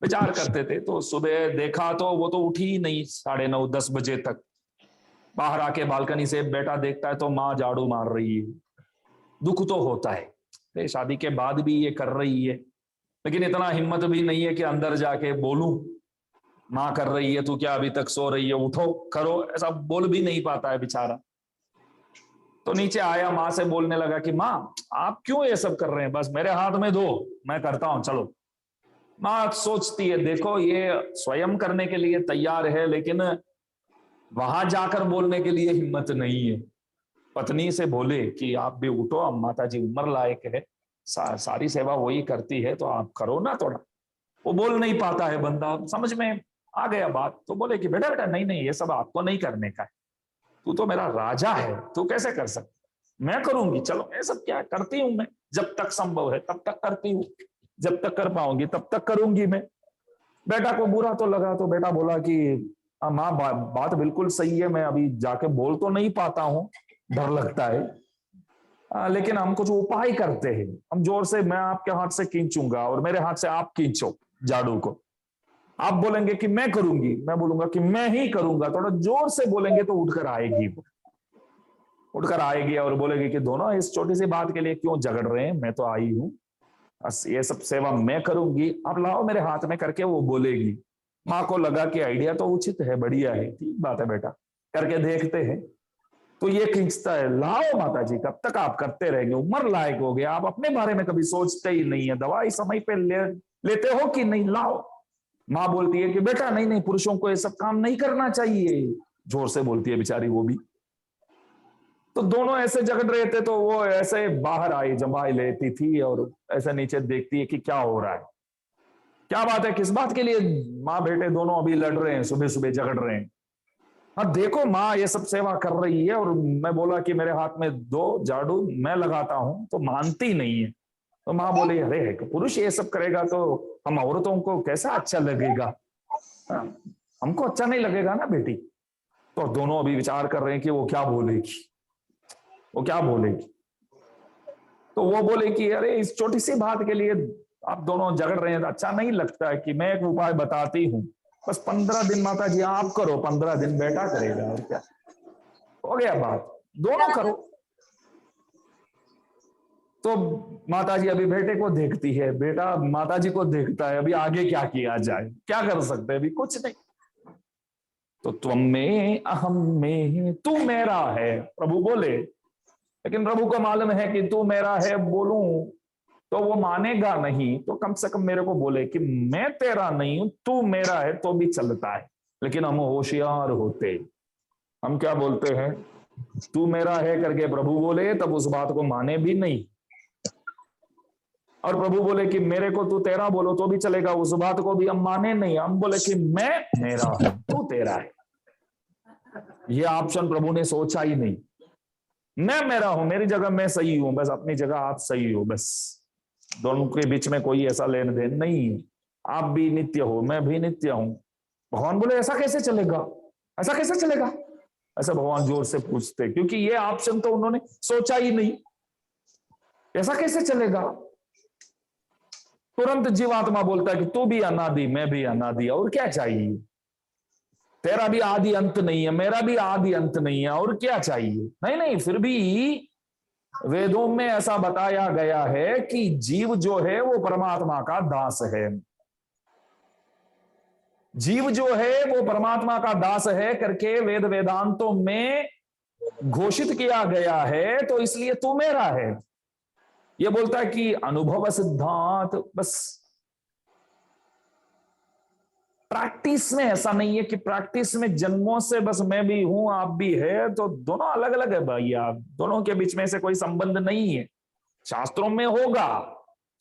विचार करते थे तो सुबह देखा तो वो तो उठी ही नहीं 9:30-10 बजे तक। बाहर आके बालकनी से बेटा देखता है तो माँ झाड़ू मार रही है। दुख तो होता है, शादी के बाद भी ये कर रही है, लेकिन इतना हिम्मत भी नहीं है कि अंदर जाके बोलूं माँ कर रही है, तू क्या अभी तक सो रही है, उठो करो, ऐसा बोल भी नहीं पाता है बेचारा। तो नीचे आया, माँ से बोलने लगा कि माँ आप क्यों ये सब कर रहे हैं, बस मेरे हाथ में दो, मैं करता हूं, चलो। माँ सोचती है देखो ये स्वयं करने के लिए तैयार है, लेकिन वहां जाकर बोलने के लिए हिम्मत नहीं है। पत्नी से बोले कि आप भी उठो, अब माता जी उम्र लायक है, सारी सेवा वही करती है तो आप करो ना थोड़ा। वो बोल नहीं पाता है बंदा, समझ में आ गया बात। तो बोले कि बेटा बेटा नहीं नहीं, ये सब आपको नहीं करने का है, तू तो मेरा राजा है, तू कैसे कर सकता, मैं करूंगी, चलो ये सब क्या करती हूं मैं, जब तक संभव है तब तक करती हूँ, जब तक कर पाऊंगी तब तक करूंगी मैं। बेटा को बुरा तो लगा, तो बेटा बोला कि माँ बात बिल्कुल सही है, मैं अभी जाके बोल तो नहीं पाता हूँ, डर लगता है, लेकिन हम कुछ उपाय करते हैं, हम जोर से मैं आपके हाथ से खींचूंगा और मेरे हाथ से आप खींचो झाड़ू को, आप बोलेंगे कि मैं करूंगी, मैं बोलूंगा कि मैं ही करूंगा, थोड़ा जोर से बोलेंगे तो उठकर आएगी, उठकर आएगी और बोलेगी कि दोनों इस छोटी सी बात के लिए क्यों झगड़ रहे हैं, मैं तो आई हूं, बस ये सब सेवा मैं करूंगी, आप लाओ मेरे हाथ में करके वो बोलेगी। माँ को लगा कि आइडिया तो उचित है, बढ़िया है, ठीक बात है बेटा, करके देखते हैं। तो ये खींचता है, लाओ माता जी, कब तक आप करते रहेंगे, उम्र लायक हो गया, आप अपने बारे में कभी सोचते ही नहीं है, दवाई समय पे लेते हो कि नहीं, लाओ। माँ बोलती है कि बेटा नहीं नहीं, पुरुषों को ये सब काम नहीं करना चाहिए, जोर से बोलती है बेचारी वो भी। तो दोनों ऐसे झगड़ रहे थे, तो वो ऐसे बाहर आई, जमाई लेती थी और ऐसे नीचे देखती है कि क्या हो रहा है, क्या बात है, किस बात के लिए माँ बेटे दोनों अभी लड़ रहे हैं, सुबह सुबह झगड़ रहे हैं। हाँ देखो माँ ये सब सेवा कर रही है, और मैं बोला कि मेरे हाथ में दो झाड़ू, मैं लगाता हूं, तो मानती नहीं है। तो माँ बोली अरे पुरुष ये सब करेगा तो हम औरतों को कैसा अच्छा लगेगा, हमको अच्छा नहीं लगेगा ना बेटी। तो दोनों अभी विचार कर रहे हैं कि वो क्या बोलेगी, वो क्या बोलेगी। तो वो बोले कि अरे इस छोटी सी बात के लिए आप दोनों झगड़ रहे हैं, अच्छा नहीं लगता है, कि मैं एक उपाय बताती हूँ, बस 15 दिन माता जी आप करो, 15 दिन बेटा करेगा, और क्या, हो गया बात, दोनों करो। तो माता जी अभी बेटे को देखती है, बेटा माता जी को देखता है, अभी आगे क्या किया जाए, क्या कर सकते हैं, अभी कुछ नहीं। तो तुम में अहम में, तू मेरा है, प्रभु बोले, लेकिन प्रभु को मालूम है कि तू मेरा है बोलूं तो वो मानेगा नहीं, तो कम से कम मेरे को बोले कि मैं तेरा नहीं हूं, तू मेरा है, तो भी चलता है। लेकिन हम होशियार होते, हम क्या बोलते हैं, तू मेरा है करके प्रभु बोले, तब उस बात को माने भी नहीं, और प्रभु बोले कि मेरे को तू तेरा बोलो तो भी चलेगा, उस बात को भी हम माने नहीं, हम बोले कि मैं मेरा हूं, तू तेरा है। ये ऑप्शन प्रभु ने सोचा ही नहीं, मैं मेरा हूं, मेरी जगह मैं सही हूं, बस अपनी जगह आप सही हो, बस दोनों के बीच में कोई ऐसा लेन देन नहीं है, आप भी नित्य हो, मैं भी नित्य हूं। भगवान बोले ऐसा कैसे चलेगा, ऐसा कैसे चलेगा, ऐसा भगवान जोर से पूछते, क्योंकि ये ऑप्शन तो उन्होंने सोचा ही नहीं, ऐसा कैसे चलेगा। तुरंत जीवात्मा बोलता है कि तू भी अनादि, मैं भी अनादि, और क्या चाहिए, तेरा भी आदि अंत नहीं है, मेरा भी आदि अंत नहीं है, और क्या चाहिए। नहीं नहीं, फिर भी वेदों में ऐसा बताया गया है कि जीव जो है वो परमात्मा का दास है, जीव जो है वो परमात्मा का दास है करके वेद वेदांतों में घोषित किया गया है, तो इसलिए तू मेरा है। ये बोलता है कि अनुभव सिद्धांत, बस प्रैक्टिस में ऐसा नहीं है कि प्रैक्टिस में जन्मों से बस मैं भी हूं आप भी है, तो दोनों अलग अलग है भैया, दोनों के बीच में से कोई संबंध नहीं है। शास्त्रों में होगा,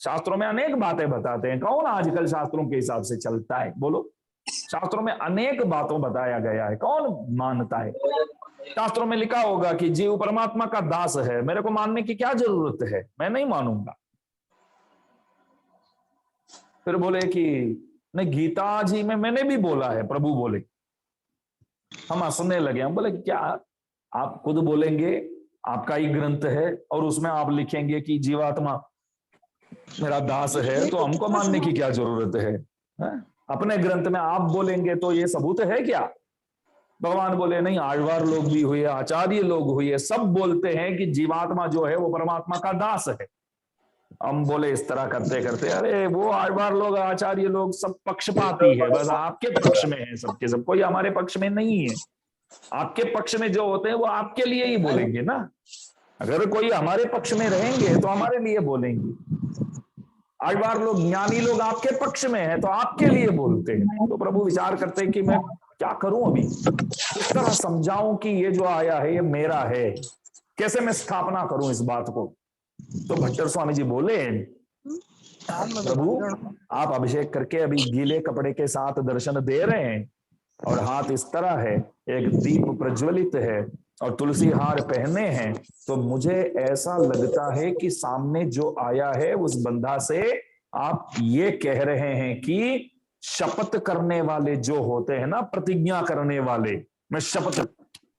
शास्त्रों में अनेक बातें बताते हैं, कौन आजकल शास्त्रों के हिसाब से चलता है, बोलो, शास्त्रों में अनेक बातों बताया गया है, कौन मानता है। शास्त्रों में लिखा होगा कि जीव परमात्मा का दास है, मेरे को मानने की क्या जरूरत है, मैं नहीं मानूंगा। फिर बोले कि नहीं, गीता जी में मैंने भी बोला है, प्रभु बोले, हम सुनने लगे, हम बोले क्या आप खुद बोलेंगे, आपका ही ग्रंथ है और उसमें आप लिखेंगे कि जीवात्मा मेरा दास है, तो हमको मानने की क्या जरूरत है, अपने ग्रंथ में आप बोलेंगे तो ये सबूत है क्या। भगवान बोले नहीं, आழ்वार लोग भी हुए, आचार्य लोग हुए, सब बोलते हैं कि जीवात्मा जो है वो परमात्मा का दास है। हम बोले इस तरह करते करते, अरे वो आழ்वार लोग आचार्य लोग सब पक्षपाती है, बस आपके पक्ष में है सबके सब, कोई हमारे पक्ष में नहीं है। आपके पक्ष में जो होते हैं वो आपके लिए ही बोलेंगे ना, अगर कोई हमारे पक्ष में रहेंगे तो हमारे लिए बोलेंगे। आழ்वार लोग ज्ञानी लोग आपके पक्ष में है तो आपके लिए बोलते हैं। तो प्रभु विचार करते हैं कि मैं क्या करूं, अभी किस तरह समझाऊं कि ये जो आया है ये मेरा है, कैसे मैं स्थापना करूं इस बात को। तो भट्टर स्वामी जी बोले, प्रभु आप अभिषेक करके अभी गीले कपड़े के साथ दर्शन दे रहे हैं, और हाथ इस तरह है, एक दीप प्रज्वलित है और तुलसी हार पहने हैं, तो मुझे ऐसा लगता है कि सामने जो आया है उस बंधा से आप ये कह रहे हैं कि शपथ करने वाले जो होते हैं ना, प्रतिज्ञा करने वाले, मैं शपथ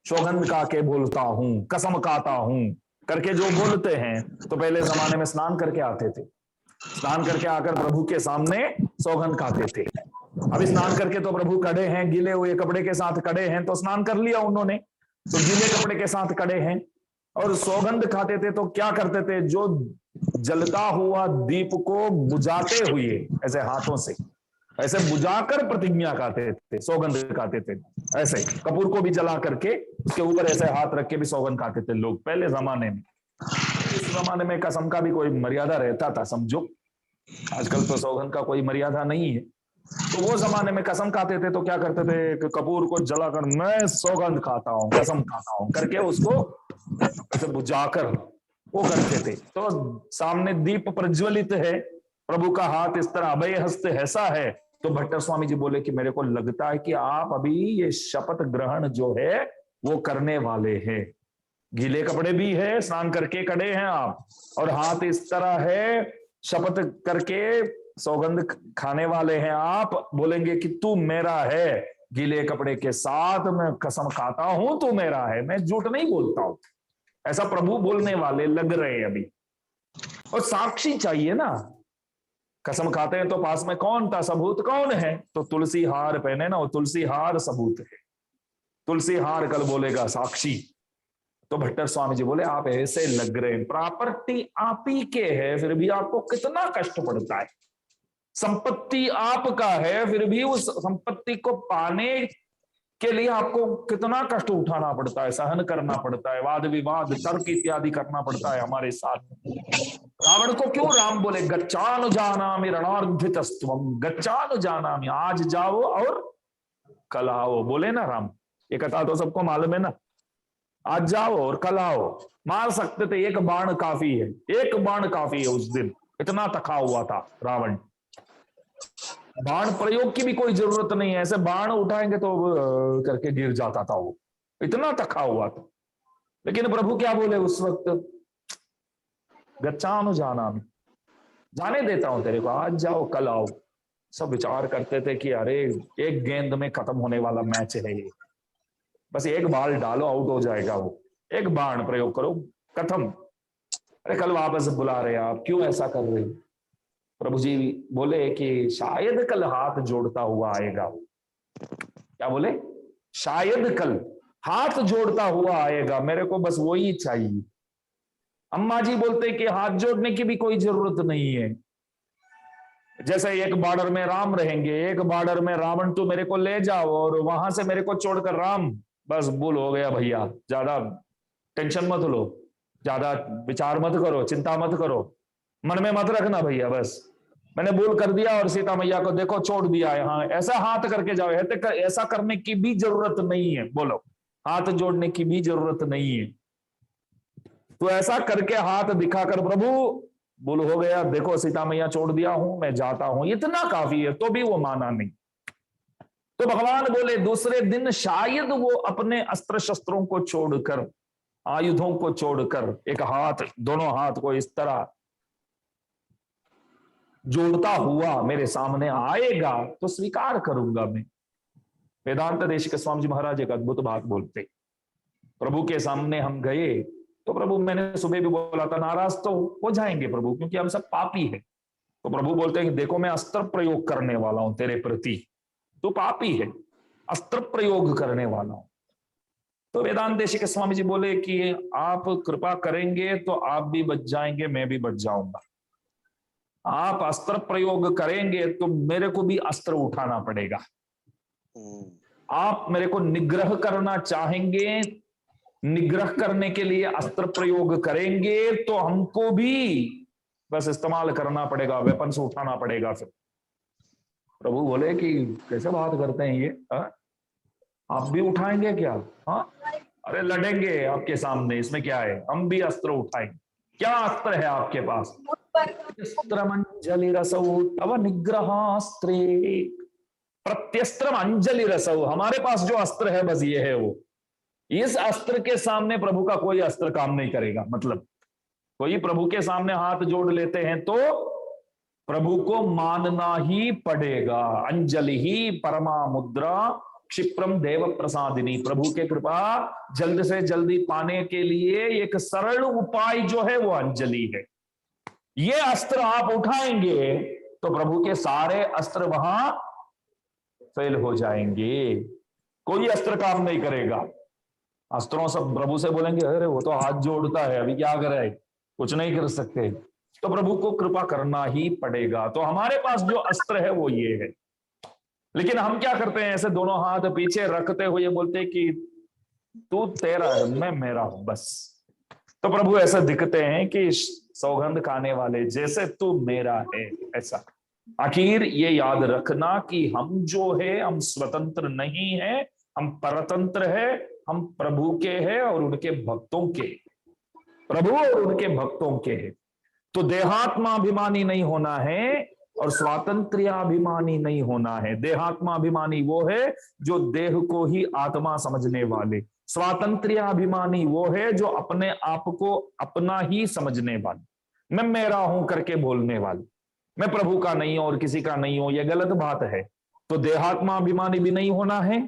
सौगंध का के बोलता हूं, कसम खाता हूं करके जो बोलते हैं, तो पहले जमाने में स्नान करके आते थे, स्नान करके आकर प्रभु के सामने सौगंध खाते थे, अभी स्नान करके तो प्रभु कड़े हैं, गीले हुए कपड़े के साथ कड़े हैं, तो स्नान कर लिया उन्होंने, तो गीले कपड़े के साथ कड़े हैं। और सौगंध खाते थे तो क्या करते थे, जो जलता हुआ दीप को बुझाते हुए ऐसे हाथों से ऐसे बुझाकर प्रतिज्ञा खाते थे, सौगंध खाते थे। ऐसे कपूर को भी जला करके उसके ऊपर ऐसे हाथ रख के भी सौगंध खाते थे लोग पहले जमाने में। इस जमाने में कसम का भी कोई मर्यादा रहता था समझो, आजकल तो सौगंध का कोई मर्यादा नहीं है। तो वो जमाने में कसम खाते थे तो क्या करते थे कि कपूर को जलाकर मैं सौगंध खाता हूं, कसम खाता हूं करके उसको ऐसे बुझाकर वो करते थे। तो सामने दीप प्रज्वलित है, प्रभु का हाथ इस तरह अभय हस्त ऐसा है। तो भट्टर स्वामी जी बोले कि मेरे को लगता है कि आप अभी ये शपथ ग्रहण जो है वो करने वाले हैं। गीले कपड़े भी है, स्नान करके खड़े हैं आप, और हाथ इस तरह है, शपथ करके सौगंध खाने वाले हैं आप। बोलेंगे कि तू मेरा है, गीले कपड़े के साथ मैं कसम खाता हूं तू मेरा है, मैं झूठ नहीं बोलता हूं, ऐसा प्रभु बोलने वाले लग रहे हैं अभी। और साक्षी चाहिए ना, कसम खाते हैं तो पास में कौन था, सबूत कौन है, तो तुलसी हार पहने ना, वो तुलसी हार सबूत है। तुलसी हार कल बोलेगा साक्षी। तो भट्टर स्वामी जी बोले आप ऐसे लग रहे हैं, प्रॉपर्टी आप ही के है फिर भी आपको कितना कष्ट पड़ता है, संपत्ति आपका है फिर भी उस संपत्ति को पाने के लिए आपको कितना कष्ट उठाना पड़ता है, सहन करना पड़ता है, वाद विवाद तर्क इत्यादि करना पड़ता है हमारे साथ। रावण को क्यों राम बोले, गच्चानुजानामि रणोर्ध्वितस्त्वं, गच्चानुजानामि, आज जाओ और कल आओ, बोले ना राम। ये कथा तो सबको मालूम है ना, आज जाओ और कल आओ। मार सकते थे, एक बाण काफी है, एक बाण काफी है। उस दिन इतना थका हुआ था रावण, बाण प्रयोग की भी कोई जरूरत नहीं है, ऐसे बाण उठाएंगे तो करके गिर जाता था वो, इतना थका हुआ था। लेकिन प्रभु क्या बोले उस वक्त, गच्चानुजानामि, जाने देता हूं तेरे को, आज जाओ कल आओ। सब विचार करते थे कि अरे एक गेंद में खत्म होने वाला मैच है ये, बस एक बॉल डालो आउट हो जाएगा वो, एक बाण प्रयोग करो खत्म। अरे कल वापस बुला रहे आप, क्यों ऐसा कर रहे हो। प्रभु जी बोले कि शायद कल हाथ जोड़ता हुआ आएगा वो। क्या बोले, शायद कल हाथ जोड़ता हुआ आएगा, मेरे को बस वही चाहिए। अम्मा जी बोलते कि हाथ जोड़ने की भी कोई जरूरत नहीं है, जैसे एक बॉर्डर में राम रहेंगे, एक बॉर्डर में रावण, तो मेरे को ले जाओ और वहां से मेरे को छोड़कर राम, बस बुल हो गया भैया, ज्यादा टेंशन मत लो, ज्यादा विचार मत करो, चिंता मत करो, मन में मत रखना भैया, बस मैंने भूल कर दिया और सीता मैया को देखो छोड़ दिया यहाँ, ऐसा हाथ करके जाओ। ऐसा करने की भी जरूरत नहीं है, बोलो, हाथ जोड़ने की भी जरूरत नहीं है। तो ऐसा करके हाथ दिखाकर प्रभु बोल हो गया, देखो सीता मैया छोड़ दिया हूं, मैं जाता हूं, इतना काफी है। तो भी वो माना नहीं। तो भगवान बोले दूसरे दिन शायद वो अपने अस्त्र शस्त्रों को छोड़कर, आयुधों को छोड़कर, एक हाथ, दोनों हाथ को इस तरह जोड़ता हुआ मेरे सामने आएगा तो स्वीकार करूंगा मैं। वेदांत देश के स्वामी जी महाराज एक अद्भुत बात बोलते, प्रभु के सामने हम गए तो प्रभु, मैंने सुबह भी बोला था, नाराज तो हो जाएंगे प्रभु क्योंकि हम सब पापी हैं। तो प्रभु बोलते हैं कि देखो मैं अस्त्र प्रयोग करने वाला हूं तेरे प्रति, तू पापी है, अस्त्र प्रयोग करने वाला हूं। तो वेदांत देश के स्वामी जी बोले कि आप कृपा करेंगे तो आप भी बच जाएंगे, मैं भी बच जाऊंगा। आप अस्त्र प्रयोग करेंगे तो मेरे को भी अस्त्र उठाना पड़ेगा। आप मेरे को निग्रह करना चाहेंगे, निग्रह करने के लिए अस्त्र प्रयोग करेंगे तो हमको भी बस इस्तेमाल करना पड़ेगा, वेपन से उठाना पड़ेगा। फिर प्रभु बोले कि कैसे बात करते हैं ये, आप भी उठाएंगे क्या? हाँ, अरे लड़ेंगे आपके सामने, इसमें क्या है, हम भी अस्त्र उठाएंगे। क्या अस्त्र है आपके पास? प्रत्यस्त्रम अंजलि रसौ तव निग्रहास्त्रे, प्रत्यस्त्रम अंजलि रसौ, हमारे पास जो अस्त्र है बस ये है वो। इस अस्त्र के सामने प्रभु का कोई अस्त्र काम नहीं करेगा। मतलब कोई प्रभु के सामने हाथ जोड़ लेते हैं तो प्रभु को मानना ही पड़ेगा। अंजलि ही परमा मुद्रा क्षिप्रम देव प्रसादिनी, प्रभु के कृपा जल्द से जल्दी पाने के लिए एक सरल उपाय जो है वो अंजलि है। ये अस्त्र आप उठाएंगे तो प्रभु के सारे अस्त्र वहां फेल हो जाएंगे। कोई अस्त्र काम नहीं करेगा। अस्त्रों सब प्रभु से बोलेंगे अरे वो तो हाथ जोड़ता है, अभी क्या करे, कुछ नहीं कर सकते। तो प्रभु को कृपा करना ही पड़ेगा। तो हमारे पास जो अस्त्र है वो ये है। लेकिन हम क्या करते हैं, ऐसे दोनों हाथ पीछे रखते हुए बोलते हैं कि तू तेरा है, मैं मेरा हूं बस। तो प्रभु ऐसे दिखते हैं कि सौगंध खाने वाले जैसे, तू मेरा है ऐसा। आखिर ये याद रखना कि हम जो है, हम स्वतंत्र नहीं है, हम परतंत्र है। हम प्रभु के हैं और उनके भक्तों के, प्रभु और उनके भक्तों के हैं। तो देहात्माभिमानी नहीं होना है और स्वातंत्र्याभिमानी नहीं होना है। देहात्माभिमानी वो है जो देह को ही आत्मा समझने वाले, स्वातंत्र्याभिमानी वो है जो अपने आप को अपना ही समझने वाले, मैं मेरा हूं करके बोलने वाले। मैं प्रभु का नहीं हूं और किसी का नहीं हूं, यह गलत बात है। तो देहात्माभिमानी भी नहीं होना है,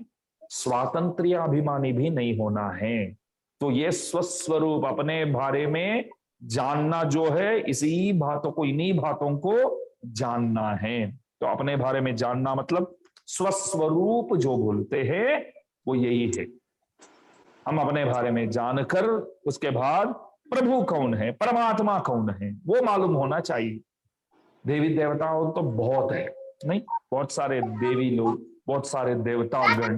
स्वातंत्र्याभिमानी भी नहीं होना है। तो ये स्वस्वरूप अपने बारे में जानना जो है, इसी बातों को, इन्हीं बातों को जानना है। तो अपने बारे में जानना मतलब स्वस्वरूप जो बोलते हैं वो यही है। हम अपने बारे में जानकर उसके बाद प्रभु कौन है, परमात्मा कौन है, वो मालूम होना चाहिए। देवी देवताओं तो बहुत है, नहीं, बहुत सारे देवी लोग, बहुत सारे देवतागण,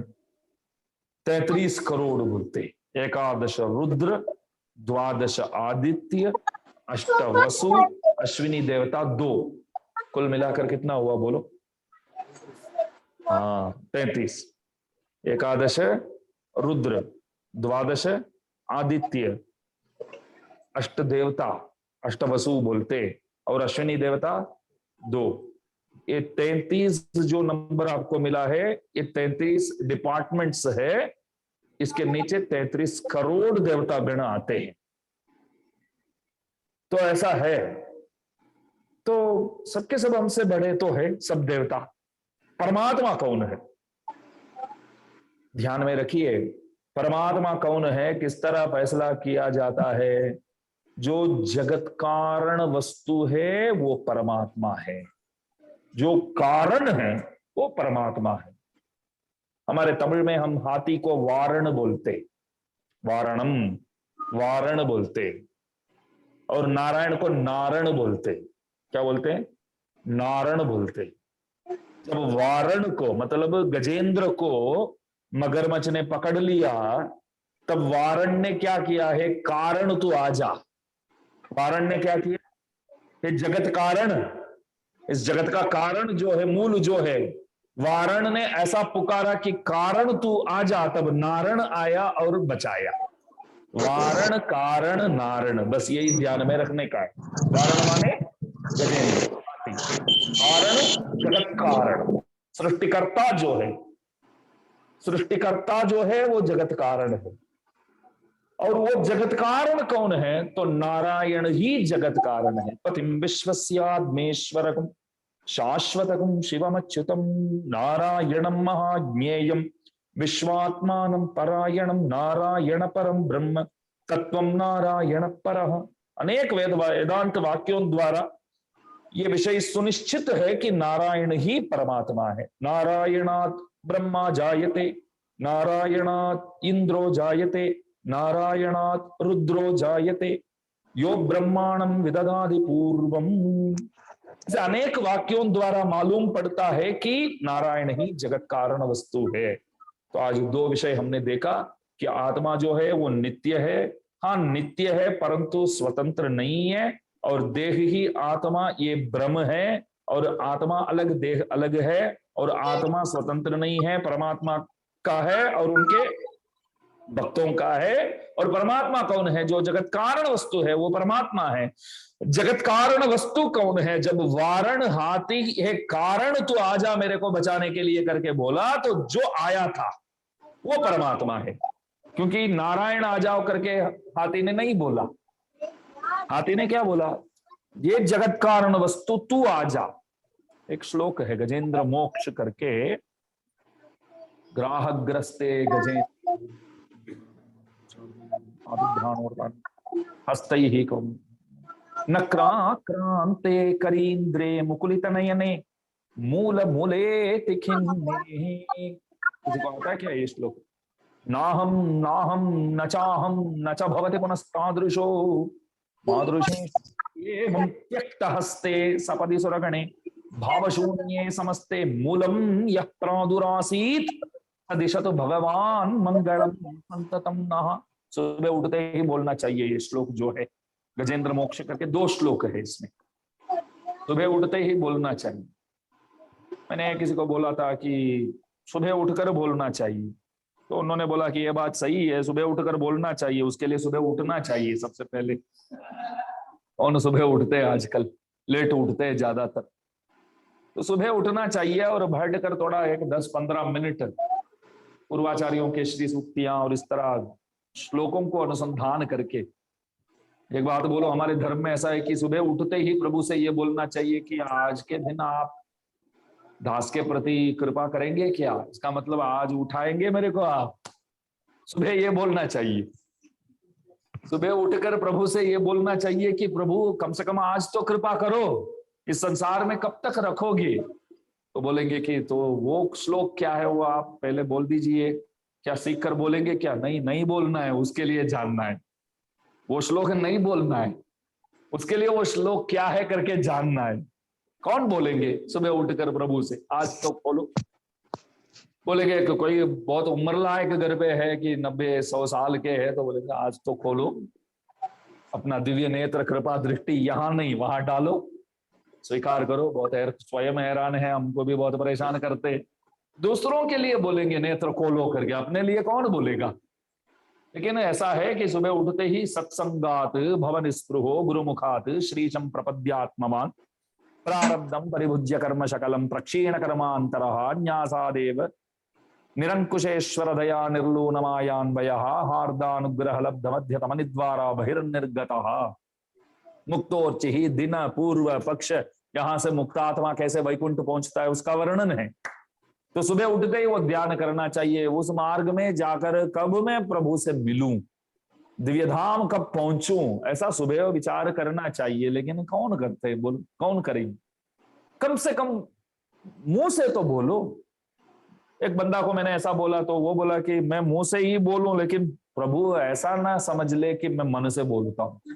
33 करोड़ बोलते, 11 रुद्र, 12 आदित्य, 8 वसु, अश्विनी देवता 2, कुल मिलाकर कितना हुआ बोलो? हाँ 33। 11 रुद्र, 12 आदित्य, 8 देवता, 8 वसु बोलते, और अश्विनी देवता 2। ये 33 जो नंबर आपको मिला है, ये 33 डिपार्टमेंट्स है। इसके नीचे 33 करोड़ देवता गण आते हैं। तो ऐसा है। तो सबके सब हमसे बड़े तो है सब देवता। परमात्मा कौन है, ध्यान में रखिए। परमात्मा कौन है, किस तरह फैसला किया जाता है? जो जगत कारण वस्तु है वो परमात्मा है, जो कारण है वो परमात्मा है। हमारे तमिल में हम हाथी को वारण बोलते, वारणम, वारण बोलते, और नारायण को नारण बोलते। क्या बोलते हैं? नारण बोलते। जब वारण को, मतलब गजेंद्र को मगरमच्छ ने पकड़ लिया, तब वारण ने क्या किया है? कारण तू आजा। वारण ने क्या किया? ये जगत कारण, इस जगत का कारण जो है, मूल जो है, वारण ने ऐसा पुकारा कि कारण तू आजा, तब नारण आया और बचाया। वारण कारण नारण, बस यही ध्यान में रखने का है। वारण माने गजेंद्र, कारण जगत कारण, सृष्टिकर्ता जो है, सृष्टिकर्ता जो है वो जगत कारण है। और वो जगत कारण कौन है? तो नारायण ही जगत कारण है। पतिम विश्वस्यात्मेश्वरकम शाश्वतकम शिवमच्युतम नारायणम महाज्ञेयम विश्वात्मानं परायणम नारायण परम ब्रह्म तत्वम नारायण परः। अनेक वेदांत वाक्यों द्वारा ये विषय सुनिश्चित है कि नारायण ही परमात्मा है। नारायणात् ब्रह्मा जायते, नारायणात् इंद्रो जायते, नारायणात् रुद्रो जायते, यो ब्रह्मांडं विदधाति पूर्वम। इसे अनेक वाक्यों द्वारा मालूम पड़ता है कि नारायण ही जगत कारण वस्तु है। तो आज 2 विषय हमने देखा कि आत्मा जो है वो नित्य है। हाँ नित्य है, परंतु स्वतंत्र नहीं है। और देह ही आत्मा ये ब्रह्म है, और आत्मा अलग, देह अलग है, और आत्मा स्वतंत्र नहीं है, परमात्मा का है और उनके भक्तों का है। और परमात्मा कौन है? जो जगत कारण वस्तु है वो परमात्मा है। जगत कारण वस्तु कौन है? जब वारण हाथी है कारण तू आजा मेरे को बचाने के लिए करके बोला, तो जो आया था वो परमात्मा है। क्योंकि नारायण आ जाओ करके हाथी ने नहीं बोला। हाथी ने क्या बोला? ये जगत कारण वस्तु तू आजा। एक श्लोक है गजेंद्र मोक्ष करके, ग्राहक ग्रस्ते गजेंद्र हस्तैः कौम नक्राक्रांते करीन्द्रे मुकुलित नयने मूल मूले तिखिन्ने। किसी को आता है क्या ये श्लोक? नाहम नाहम न चाहम न च भवति पुनस्तादृशो मादृशे एवं त्यक्त हस्ते सपदि सुरगणे भावशून्ये समस्ते मूलम यः प्रादुरासीत् तदिशतु भगवान मंगलम संततम नः। सुबह उठते ही बोलना चाहिए ये श्लोक जो है, गजेंद्र मोक्ष करके 2 श्लोक है इसमें, सुबह उठते ही बोलना चाहिए। मैंने किसी को बोला था कि सुबह उठकर बोलना चाहिए, तो उन्होंने बोला कि ये बात सही है, सुबह उठकर बोलना चाहिए, उसके लिए सुबह उठना चाहिए सबसे पहले। कौन सुबह उठते हैं आजकल, लेट उठते हैं ज्यादातर। तो सुबह उठना चाहिए और बैठ कर थोड़ा एक 10-15 मिनट पूर्वाचार्यों के श्री सूक्तियां और इस तरह श्लोकों को अनुसंधान करके। एक बात बोलो, हमारे धर्म में ऐसा है कि सुबह उठते ही प्रभु से ये बोलना चाहिए कि आज के दिन आप दास के प्रति कृपा करेंगे क्या, इसका मतलब आज उठाएंगे मेरे को आप। सुबह ये बोलना चाहिए, सुबह उठकर प्रभु से ये बोलना चाहिए कि प्रभु कम से कम आज तो कृपा करो, इस संसार में कब तक रखोगे। तो बोलेंगे कि तो वो श्लोक क्या है वो आप पहले बोल दीजिए। क्या सीख कर बोलेंगे क्या? नहीं, नहीं बोलना है, उसके लिए जानना है। वो श्लोक नहीं बोलना है, उसके लिए वो श्लोक क्या है करके जानना है। कौन बोलेंगे सुबह उठकर प्रभु से आज तो खोलो? बोलेंगे कि कोई बहुत उम्र लायक घर पे है कि 90-100 साल के है, तो बोलेंगे आज तो खोलो अपना दिव्य नेत्र कृपा दृष्टि, यहां नहीं वहां डालो, स्वीकार करो। बहुत स्वयं हैरान है, हमको भी बहुत परेशान करते। दूसरों के लिए बोलेंगे नेत्र खोलो करके, अपने लिए कौन बोलेगा? लेकिन ऐसा है कि सुबह उठते ही सत्संगात भवन स्पृहो गुरुमुखात श्रीशं प्रपद्यात्मवान् प्रारब्धम परिभुज्य कर्म शकलम प्रक्षीण कर्मांतरः न्यासादेव निरंकुशेश्वर दया निर्लूनमायान्वयः हार्दानुग्रह लब्ध मध्यतम निद्वारा बहिर्निर्गतः मुक्तोर्चिहि दिन पूर्व पक्ष। यहां से मुक्तात्मा कैसे वैकुंठ पहुंचता है उसका वर्णन है। तो सुबह उठते ही वो ध्यान करना चाहिए, उस मार्ग में जाकर कब मैं प्रभु से मिलूं, दिव्य धाम कब पहुंचूं, ऐसा सुबह विचार करना चाहिए। लेकिन कौन करते हैं? बोल कौन करेंगे? कम से कम मुंह से तो बोलो। एक बंदा को मैंने ऐसा बोला तो वो बोला कि मैं मुंह से ही बोलूं, लेकिन प्रभु ऐसा ना समझ ले कि मैं मन से बोलता हूं,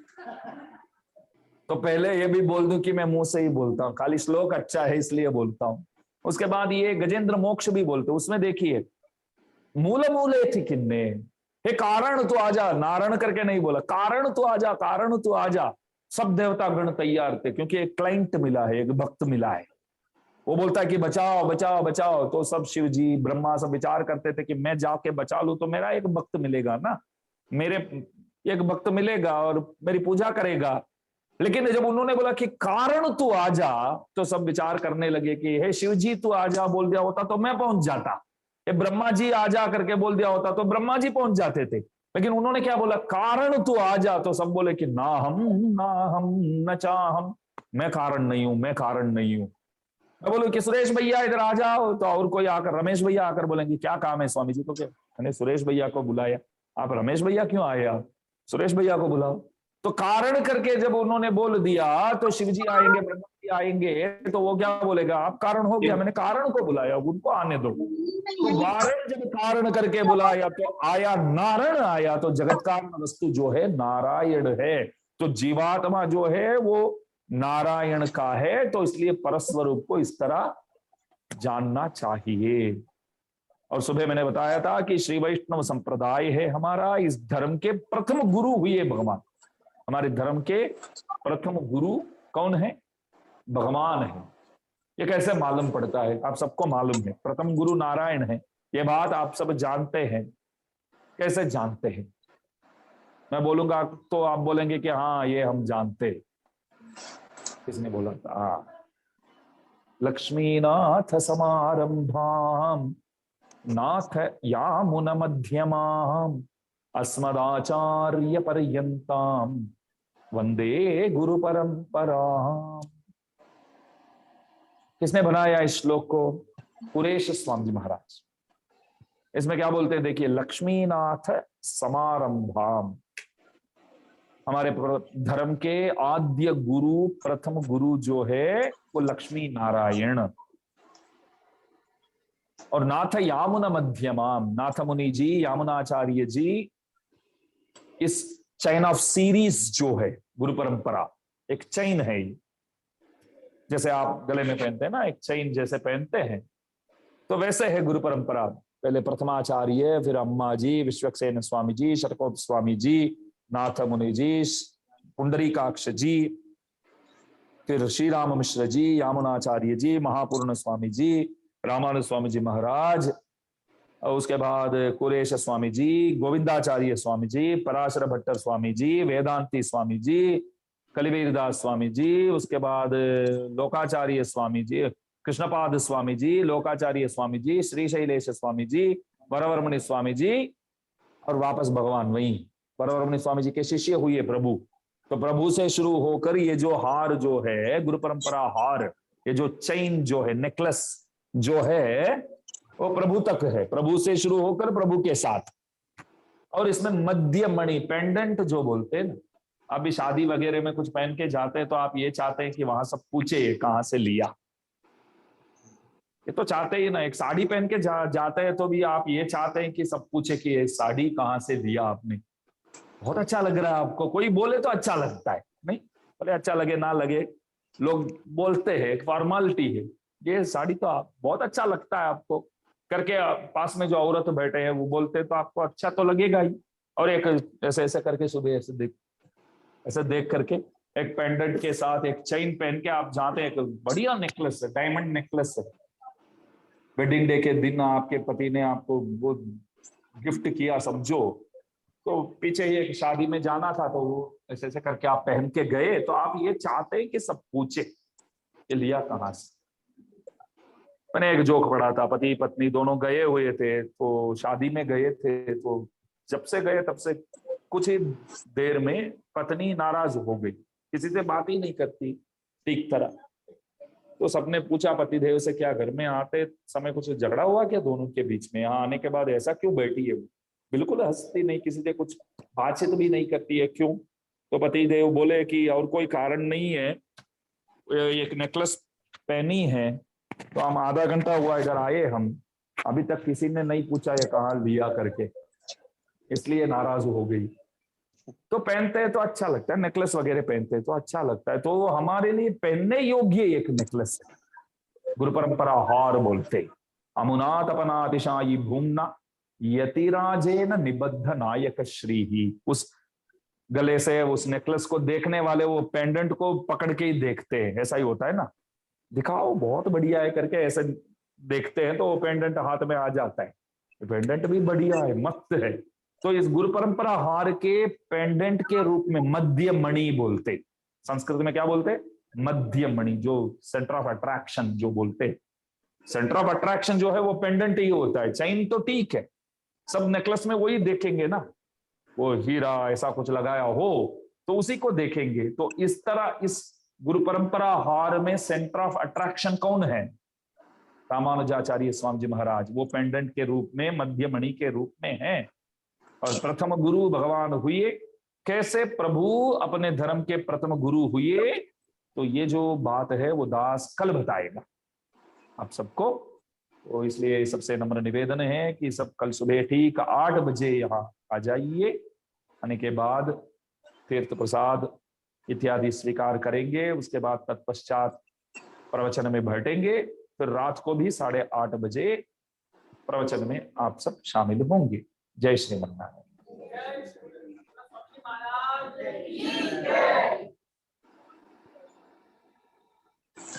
तो पहले ये भी बोल दूं कि मैं मुंह से ही बोलता हूं, खाली श्लोक अच्छा है इसलिए बोलता हूं। उसके बाद ये गजेंद्र मोक्ष भी बोलते, उसमें देखिए मूल मूले थी किन्ने, हे कारण तू आजा, नारायण करके नहीं बोला, कारण तू आजा, कारण तू आजा। सब देवता गण तैयार थे, क्योंकि एक क्लाइंट मिला है, एक भक्त मिला है। वो बोलता है कि बचाओ बचाओ बचाओ, तो सब शिव जी ब्रह्मा सब विचार करते थे कि मैं जाके बचा लूं तो मेरा एक भक्त मिलेगा ना, मेरे एक भक्त मिलेगा और मेरी पूजा करेगा। लेकिन जब उन्होंने बोला कि कारण तू आजा, तो सब विचार करने लगे कि हे शिव जी तू आजा बोल दिया होता तो मैं पहुंच जाता, ये ब्रह्मा जी आजा करके बोल दिया होता तो ब्रह्मा जी पहुंच जाते थे। लेकिन उन्होंने क्या बोला? कारण तू आजा, तो सब बोले कि ना हम न चाहम, मैं कारण नहीं हूं, मैं कारण नहीं हूं। मैं बोलूं कि सुरेश भैया इधर आ जाओ, तो और कोई आकर, रमेश भैया आकर बोलेंगे क्या काम है स्वामी जी, तो क्या मैंने सुरेश भैया को बुलाया, आप रमेश भैया क्यों आए, आप सुरेश भैया को बुलाओ। तो कारण करके जब उन्होंने बोल दिया तो शिव जी आएंगे, ब्रह्मा जी आएंगे, तो वो क्या बोलेगा? आप कारण हो गया, मैंने कारण को बुलाया, उनको आने दो। तो वारण जब कारण करके बुलाया तो आया नारायण आया, तो जगत कारण वस्तु जो है नारायण है, तो जीवात्मा जो है वो नारायण का है। तो इसलिए परस्वरूप को इस तरह जानना चाहिए। और सुबह मैंने बताया था कि श्री वैष्णव संप्रदाय है हमारा, इस धर्म के प्रथम गुरु हुए भगवान। हमारे धर्म के प्रथम गुरु कौन है? भगवान है। ये कैसे मालूम पड़ता है? आप सबको मालूम है, प्रथम गुरु नारायण है, ये बात आप सब जानते हैं। कैसे जानते हैं? मैं बोलूंगा तो आप बोलेंगे कि हाँ ये हम जानते। किसने बोला था? लक्ष्मीनाथ समारंभाम नाथ यामुन मध्यमाम अस्मदाचार्य पर्यंताम वंदे गुरु परंपराम। किसने बनाया इस श्लोक को? पुरेश स्वामी जी महाराज। इसमें क्या बोलते हैं देखिए, लक्ष्मीनाथ समारंभाम, हमारे धर्म के आद्य गुरु, प्रथम गुरु जो है वो लक्ष्मी नारायण। और नाथ यामुना मध्यमाम, नाथ मुनि जी, यामुनाचार्य जी, इस चैन ऑफ सीरीज जो है गुरु परंपरा, एक चैन है ये, जैसे आप गले में पहनते हैं ना, एक चैन जैसे पहनते हैं, तो वैसे है गुरु परंपरा। पहले प्रथमाचार्य, फिर अम्मा जी, विश्वक्सेन स्वामी जी, शतकोप स्वामी जी, नाथ मुनि जी, पुंडरीकाक्ष जी, फिर श्री राम मिश्र जी, यामुनाचार्य जी, महापूर्ण स्वामी जी, रामानुज स्वामी जी महाराज, और उसके बाद कुरेश स्वामी जी, गोविंदाचार्य स्वामी जी, पराशर भट्टर स्वामी जी, वेदांती स्वामी जी, कलिवीरदास स्वामी जी, उसके बाद लोकाचार्य स्वामी जी, कृष्णपाद स्वामी जी, लोकाचार्य स्वामी जी, श्री शैलेश स्वामी जी, वरवरमणि स्वामी जी, और वापस भगवान वही वरवरमणि स्वामी जी के शिष्य हुए प्रभु। तो प्रभु से शुरू होकर ये जो हार जो है गुरु परंपरा हार, ये जो चेन जो है, नेकलेस जो है, वो प्रभु तक है, प्रभु से शुरू होकर प्रभु के साथ। और इसमें मध्य मणि, पेंडेंट जो बोलते हैं ना, अभी शादी वगैरह में कुछ पहन के जाते हैं तो आप ये चाहते हैं कि वहां सब पूछे कहां से लिया, ये तो चाहते ही ना। एक साड़ी पहन के जाते हैं तो भी आप ये चाहते हैं कि सब पूछे कि ये साड़ी कहां से लिया आपने, बहुत अच्छा लग रहा है आपको, कोई बोले तो अच्छा लगता है, नहीं बोले अच्छा लगे ना लगे, लोग बोलते हैं, एक फॉर्मेलिटी है, ये साड़ी तो आप बहुत अच्छा लगता है आपको करके, पास में जो औरत बैठे हैं वो बोलते हैं तो आपको अच्छा तो लगेगा ही। और एक ऐसे ऐसे करके सुबह ऐसे देख करके एक पेंडेंट के साथ एक चेन पहन के आप जाते हैं, एक बढ़िया नेकलेस है, डायमंड नेकलेस है, वेडिंग डे के दिन आपके पति ने आपको वो गिफ्ट किया समझो, तो पीछे ही एक शादी में जाना था तो वो ऐसे ऐसे करके आप पहन के गए, तो आप ये चाहते हैं कि सब पूछे कि लिया कहां से। मैंने एक जोक पढ़ा था, पति पत्नी दोनों गए हुए थे, तो शादी में गए थे, तो जब से गए तब से कुछ ही देर में पत्नी नाराज हो गई, किसी से बात ही नहीं करती ठीक तरह। तो सबने पूछा पतिदेव से, क्या घर में आते समय कुछ झगड़ा हुआ क्या दोनों के बीच में, यहाँ आने के बाद ऐसा क्यों बैठी है, बिल्कुल हंसती नहीं, किसी से कुछ बातचीत भी नहीं करती है, क्यों? तो पतिदेव बोले कि और कोई कारण नहीं है, एक नेकलेस पहनी है, तो हम आधा घंटा हुआ इधर आए, हम अभी तक किसी ने नहीं पूछा ये कहाँ लिया करके, इसलिए नाराज हो गई। तो पहनते हैं तो अच्छा लगता है, नेकलेस वगैरह पहनते हैं तो अच्छा लगता है, तो वो हमारे लिए पहनने योग्य एक नेकलेस है, गुरु परंपरा हार बोलते। अमुनात अपनातिशायी भूमना यतिराजेन निबद्ध नायक श्री ही, उस गले से उस नेकलेस को देखने वाले वो पेंडेंट को पकड़ के ही देखते हैं, ऐसा ही होता है ना, दिखाओ बहुत बढ़िया है करके ऐसे देखते हैं तो वो पेंडेंट हाथ में आ जाता है, पेंडेंट भी बढ़िया है, मस्त है। तो इस गुरु परंपरा हार के पेंडेंट के रूप में मध्य मणि बोलते, संस्कृत में क्या बोलते, मध्य मणि, जो सेंटर ऑफ अट्रैक्शन जो बोलते, सेंटर ऑफ अट्रैक्शन जो है वो पेंडेंट ही होता है, चेन तो ठीक है, सब नेकलेस में वही देखेंगे ना, वो हीरा ऐसा कुछ लगाया हो तो उसी को देखेंगे। तो इस तरह इस गुरु परंपरा हार में सेंटर ऑफ अट्रैक्शन कौन है, रामानुजाचार्य स्वामी जी महाराज, वो पेंडेंट के रूप में मध्य मणि के रूप में है। और प्रथम गुरु भगवान हुए, कैसे प्रभु अपने धर्म के प्रथम गुरु हुए, तो ये जो बात है वो दास कल बताएगा आप सबको। तो इसलिए सबसे नम्र निवेदन है कि सब कल सुबह ठीक 8 बजे यहाँ आ जाइए, आने के बाद तीर्थ प्रसाद इत्यादि स्वीकार करेंगे, उसके बाद तत्पश्चात प्रवचन में बैठेंगे, फिर रात को भी 8:30 बजे प्रवचन में आप सब शामिल होंगे। जय श्री मन्नारायण।